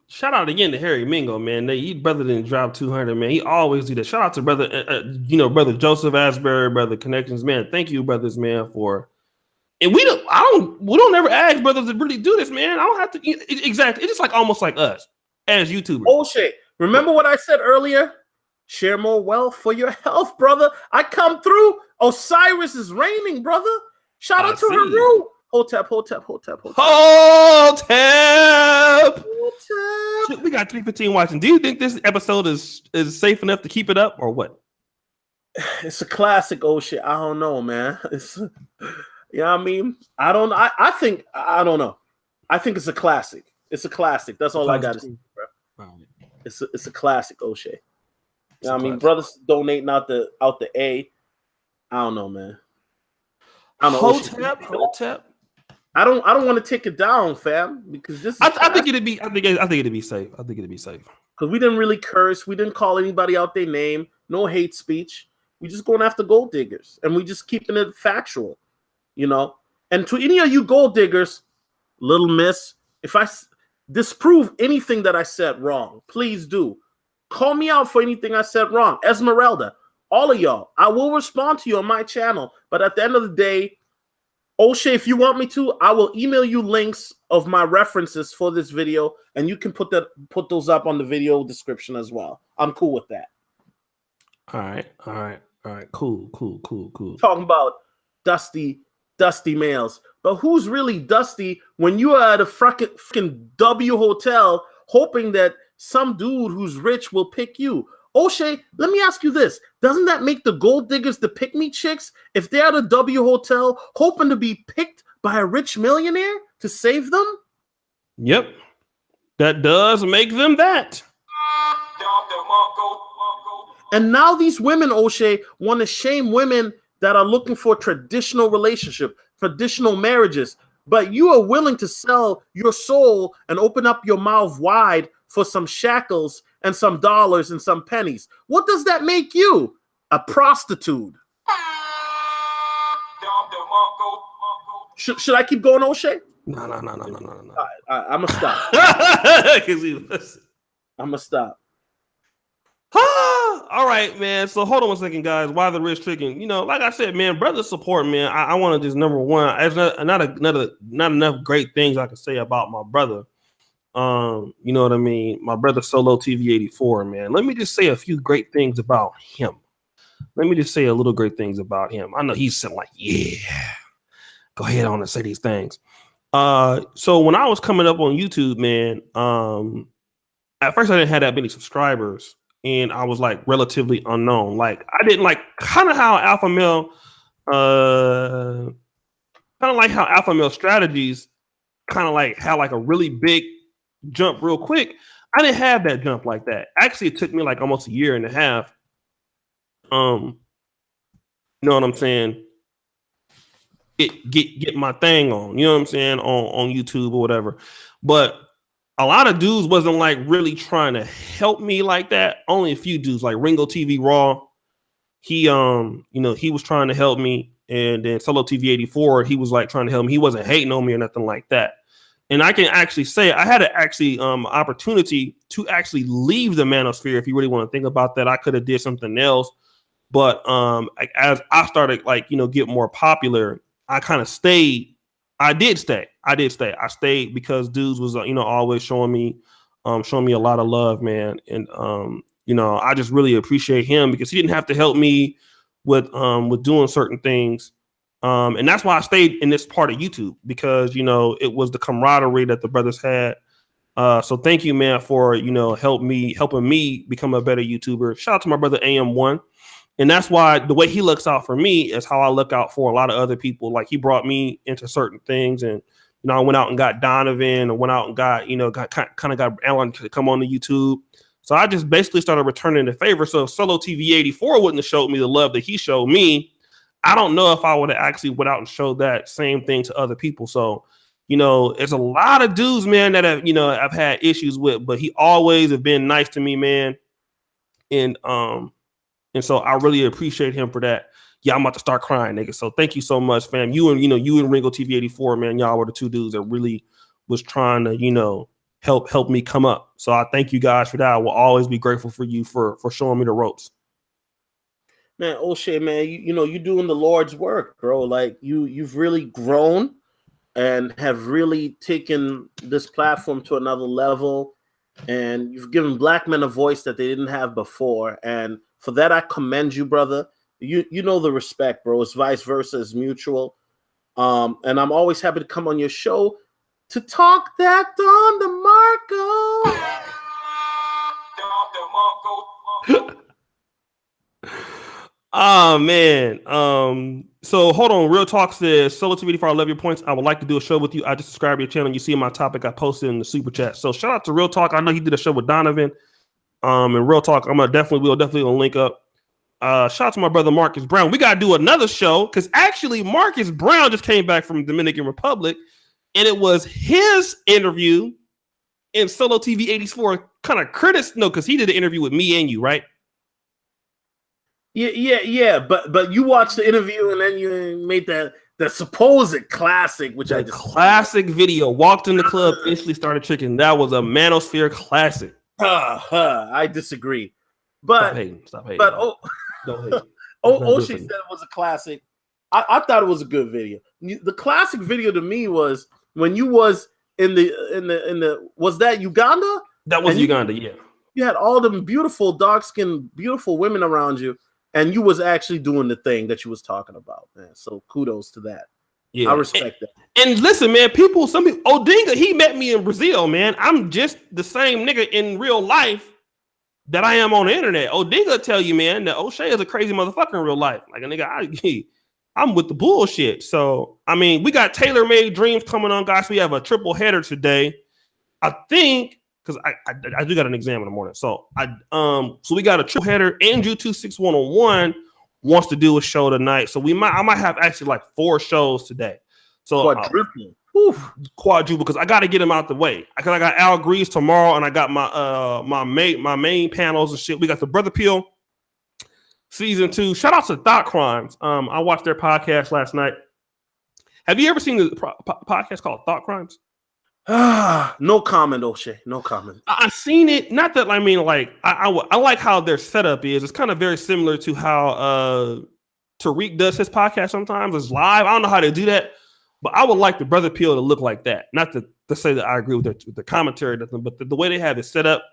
Shout out again to Harry Mingo, man. He brother didn't drop 200, man. He always do that. Shout out to brother, brother Joseph Asbury, brother Connections, man. Thank you, brothers, man, for. And we don't ever ask brothers to really do this, man. I don't have to exactly. It's just like almost like us as YouTubers.
Oh shit! Remember what I said earlier? Share more wealth for your health, brother. I come through. Osiris is reigning, brother. Shout out to Haru. Hotep.
We got 315 watching. Do you think this episode is safe enough to keep it up or what?
It's a classic. Oh shit! I don't know, man. It's, you know what I mean? I don't. I think I don't know. I think it's a classic. It's a classic. That's all I got to say, bro. It's a classic, O'Shea. You know what I mean? Brothers donating out the A. I don't know, man. I don't know.
Hotep.
I don't want to take it down, fam, because this is
I think it'd be safe.
Because we didn't really curse, we didn't call anybody out their name, no hate speech. We just going after gold diggers, and we just keeping it factual, you know. And to any of you gold diggers, little miss, if I disprove anything that I said wrong, please do. Call me out for anything I said wrong. Esmeralda, all of y'all, I will respond to you on my channel. But at the end of the day, O'Shea, if you want me to, I will email you links of my references for this video, and you can put those up on the video description as well. I'm cool with that.
All right. Cool.
Talking about dusty males. But who's really dusty when you are at a fucking W hotel hoping that some dude who's rich will pick you? O'Shea, let me ask you this. Doesn't that make the gold diggers the pick-me chicks if they're at a W hotel hoping to be picked by a rich millionaire to save them?
Yep. That does make them that.
And now these women, O'Shea, want to shame women that are looking for traditional relationship, traditional marriages. But you are willing to sell your soul and open up your mouth wide for some shackles and some dollars and some pennies. What does that make you? A prostitute. Should I keep going, O'Shea?
No.
I'm going to stop. I'm going to stop.
All right, man. So hold on 1 second, guys. Why the rich chicken? You know, like I said, man, brother support, man. I want to just number one. There's not enough great things I can say about my brother. You know what I mean? My brother Solotv84, man. Let me just say a few great things about him. Let me just say a little great things about him. I know he's saying like, yeah, go ahead on and say these things. So when I was coming up on YouTube, man, at first I didn't have that many subscribers, and I was like relatively unknown. Like I didn't like kind of how Alpha Male, kind of like how Alpha Male Strategies kind of like had like a really big jump real quick. I didn't have that jump like that. Actually, it took me like almost a year and a half. You know what I'm saying? Get my thing on, you know what I'm saying, on YouTube or whatever. But a lot of dudes wasn't like really trying to help me like that. Only a few dudes like Ringo TV Raw. He you know, he was trying to help me, and then Solotv84, he was like trying to help me. He wasn't hating on me or nothing like that. And I can actually say I had an opportunity to actually leave the manosphere. If you really want to think about that, I could have did something else. But as I started like, you know, get more popular, I kind of stayed. I stayed because dudes was, you know, always showing me a lot of love, man. And you know, I just really appreciate him because he didn't have to help me with doing certain things. And that's why I stayed in this part of YouTube, because, you know, it was the camaraderie that the brothers had. So thank you, man, for, you know, helping me become a better YouTuber. Shout out to my brother AM1. And that's why the way he looks out for me is how I look out for a lot of other people. Like he brought me into certain things, and, you know, I went out and got Donovan, and went out and got, you know, got Alan to come on the YouTube. So I just basically started returning the favor. So if Solotv84 wouldn't have showed me the love that he showed me, I don't know if I would have actually went out and showed that same thing to other people. So, you know, there's a lot of dudes, man, that have, you know, I've had issues with, but he always have been nice to me, man. And so I really appreciate him for that. Yeah, I'm about to start crying, nigga. So thank you so much, fam. You and Ringo TV84, man, y'all were the two dudes that really was trying to, you know, help me come up. So I thank you guys for that. I will always be grateful for you for showing me the ropes.
Man, O'Shea, man, you know, you're doing the Lord's work, bro. Like you've really grown and have really taken this platform to another level, and you've given black men a voice that they didn't have before. And for that, I commend you, brother. You know the respect, bro. It's vice versa, it's mutual. And I'm always happy to come on your show to talk that Don DeMarco.
Oh man. So hold on. Real Talk says, Solotv84, I love your points. I would like to do a show with you. I just subscribe to your channel. You see my topic I posted in the super chat. So shout out to Real Talk. I know he did a show with Donovan. And Real Talk, we'll definitely gonna link up. Shout out to my brother Marcus Brown. We gotta do another show, because actually Marcus Brown just came back from Dominican Republic, and it was his interview. And Solotv84 kind of because he did an interview with me and you, right?
Yeah. But you watched the interview, and then you made the supposed classic, which
classic video. Walked in the club, instantly started tricking. That was a manosphere classic.
I disagree. But
Stop hating.
But
don't hate.
O'Shea said it was a classic. I thought it was a good video. The classic video to me was when you was in the was that Uganda?
That was Uganda, yeah.
You had all them beautiful, dark-skinned, beautiful women around you, and you was actually doing the thing that you was talking about, man. So kudos to that. Yeah, I respect that. And
listen, man, some people, Odinga, he met me in Brazil, man. I'm just the same nigga in real life that I am on the internet. Odinga tell you, man, that O'Shea is a crazy motherfucker in real life. Like a nigga, I'm with the bullshit. So, I mean, we got Tailor-Made Dreams coming on, guys. We have a triple header today. I think, because I do got an exam in the morning. So so we got a triple header. Andrew 26101 wants to do a show tonight. So I might have actually like 4 shows today. So quadruple, because I got to get him out the way. I got Al Grease tomorrow, and I got my main panels and shit. We got the Brother Peel season 2. Shout out to Thought Crimes. I watched their podcast last night. Have you ever seen the podcast called Thought Crimes?
No comment, O'Shea. No comment.
I seen it. Not that I mean, like I like how their setup is. It's kind of very similar to how Tariq does his podcast sometimes. It's live. I don't know how they do that, but I would like the Brother Peel to look like that. Not to say that I agree with the commentary, but the way they have it set up.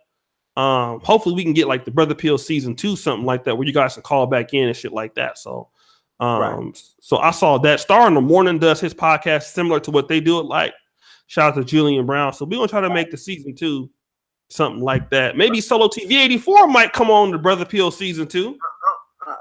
Hopefully we can get like the Brother Peel season 2, something like that, where you guys can call back in and shit like that. So, so I saw that Star in the Morning does his podcast similar to what they do it like. Shout out to Julian Brown. So we're gonna try to make the season 2 something like that. Maybe Solotv84 might come on the Brother Peel season 2.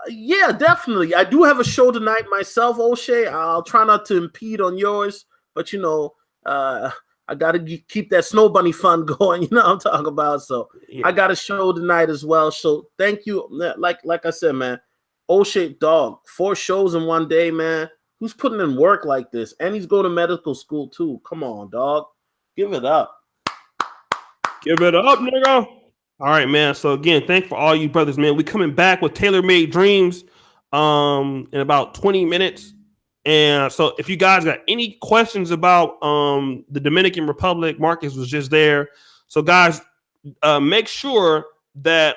Yeah, definitely. I do have a show tonight myself, O'Shea. I'll try not to impede on yours, but you know, I got to keep that Snow Bunny fun going. You know what I'm talking about? So yeah. I got a show tonight as well. So thank you. Like I said, man, O'Shea, dog, 4 shows in one day, man. Who's putting in work like this? And he's going to medical school too. Come on, dog. Give it up.
Give it up, nigga. All right, man. So again, thanks for all you brothers, man. We coming back with Tailor Made Dreams in about 20 minutes. And so if you guys got any questions about the Dominican Republic, Marcus was just there. So guys, make sure that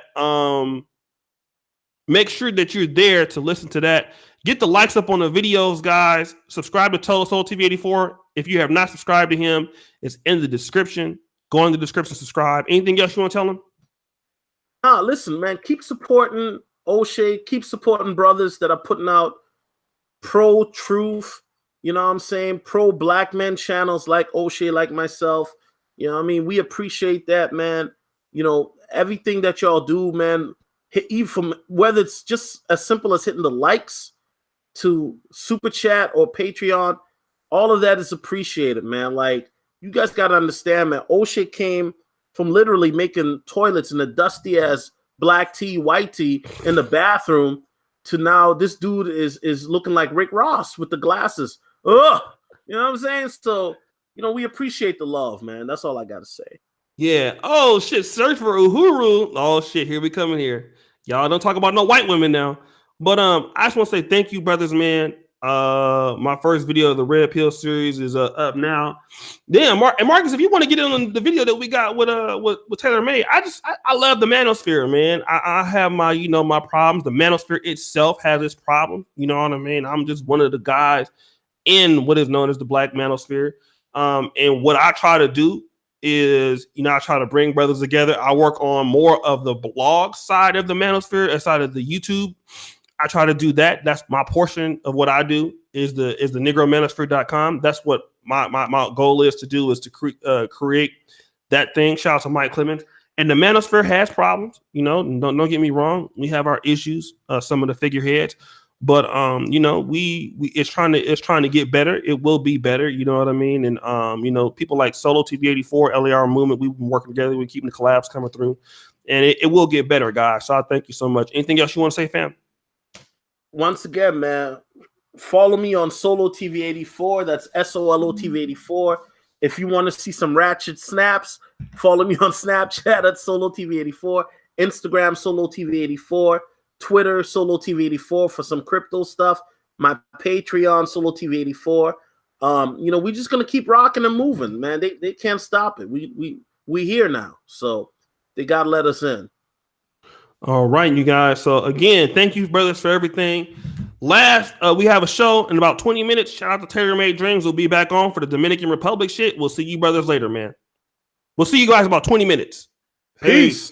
you're there to listen to that. Get the likes up on the videos, guys. Subscribe to Solotv84. If you have not subscribed to him, it's in the description. Go in the description, subscribe. Anything else you want to tell them?
Listen, man, keep supporting O'Shea. Keep supporting brothers that are putting out pro-truth, you know what I'm saying, pro-black men channels like O'Shea, like myself. You know what I mean? We appreciate that, man. You know, everything that y'all do, man, even from whether it's just as simple as hitting the likes to Super Chat or Patreon, all of that is appreciated, man. Like, you guys got to understand, man, O'Shea came from literally making toilets in a dusty ass black tea, white tea in the bathroom to now this dude is looking like Rick Ross with the glasses. Ugh! You know what I'm saying? So, you know, we appreciate the love, man. That's all I got to say.
Yeah. Oh, shit. Search for Uhuru. Oh, shit. Here we coming here. Y'all don't talk about no white women now. But I just want to say thank you, brothers, man. My first video of the Red Pill series is up now. Damn, Marcus, if you want to get in on the video that we got with Tailor Made, I love the manosphere, man. I have my my problems. The manosphere itself has its problems. You know what I mean? I'm just one of the guys in what is known as the Black manosphere. And what I try to do is, I try to bring brothers together. I work on more of the blog side of the manosphere, aside of the YouTube. I try to do that. That's my portion of what I do is the negromanosphere.com. That's what my goal is to do, is to create that thing. Shout out to Mike Clemens. And the manosphere has problems, don't get me wrong. We have our issues, some of the figureheads, but it's trying to get better. It will be better, you know what I mean? And people like Solotv84, LAR Movement, we've been working together, we're keeping the collabs coming through, and it will get better, guys. So I thank you so much. Anything else you want to say, fam?
Once again, man, follow me on Solotv84. That's SOLOTV84. If you want to see some ratchet snaps, follow me on Snapchat at Solotv84, Instagram Solotv84, Twitter Solotv84 for some crypto stuff, my Patreon Solotv84. We're just gonna keep rocking and moving, man. They can't stop it. We here now, so they gotta let us in.
All right, you guys. So again, thank you, brothers, for everything. Last, we have a show in about 20 minutes. Shout out to Tailor Made Dreams. We'll be back on for the Dominican Republic shit. We'll see you brothers later, man. We'll see you guys in about 20 minutes. Peace.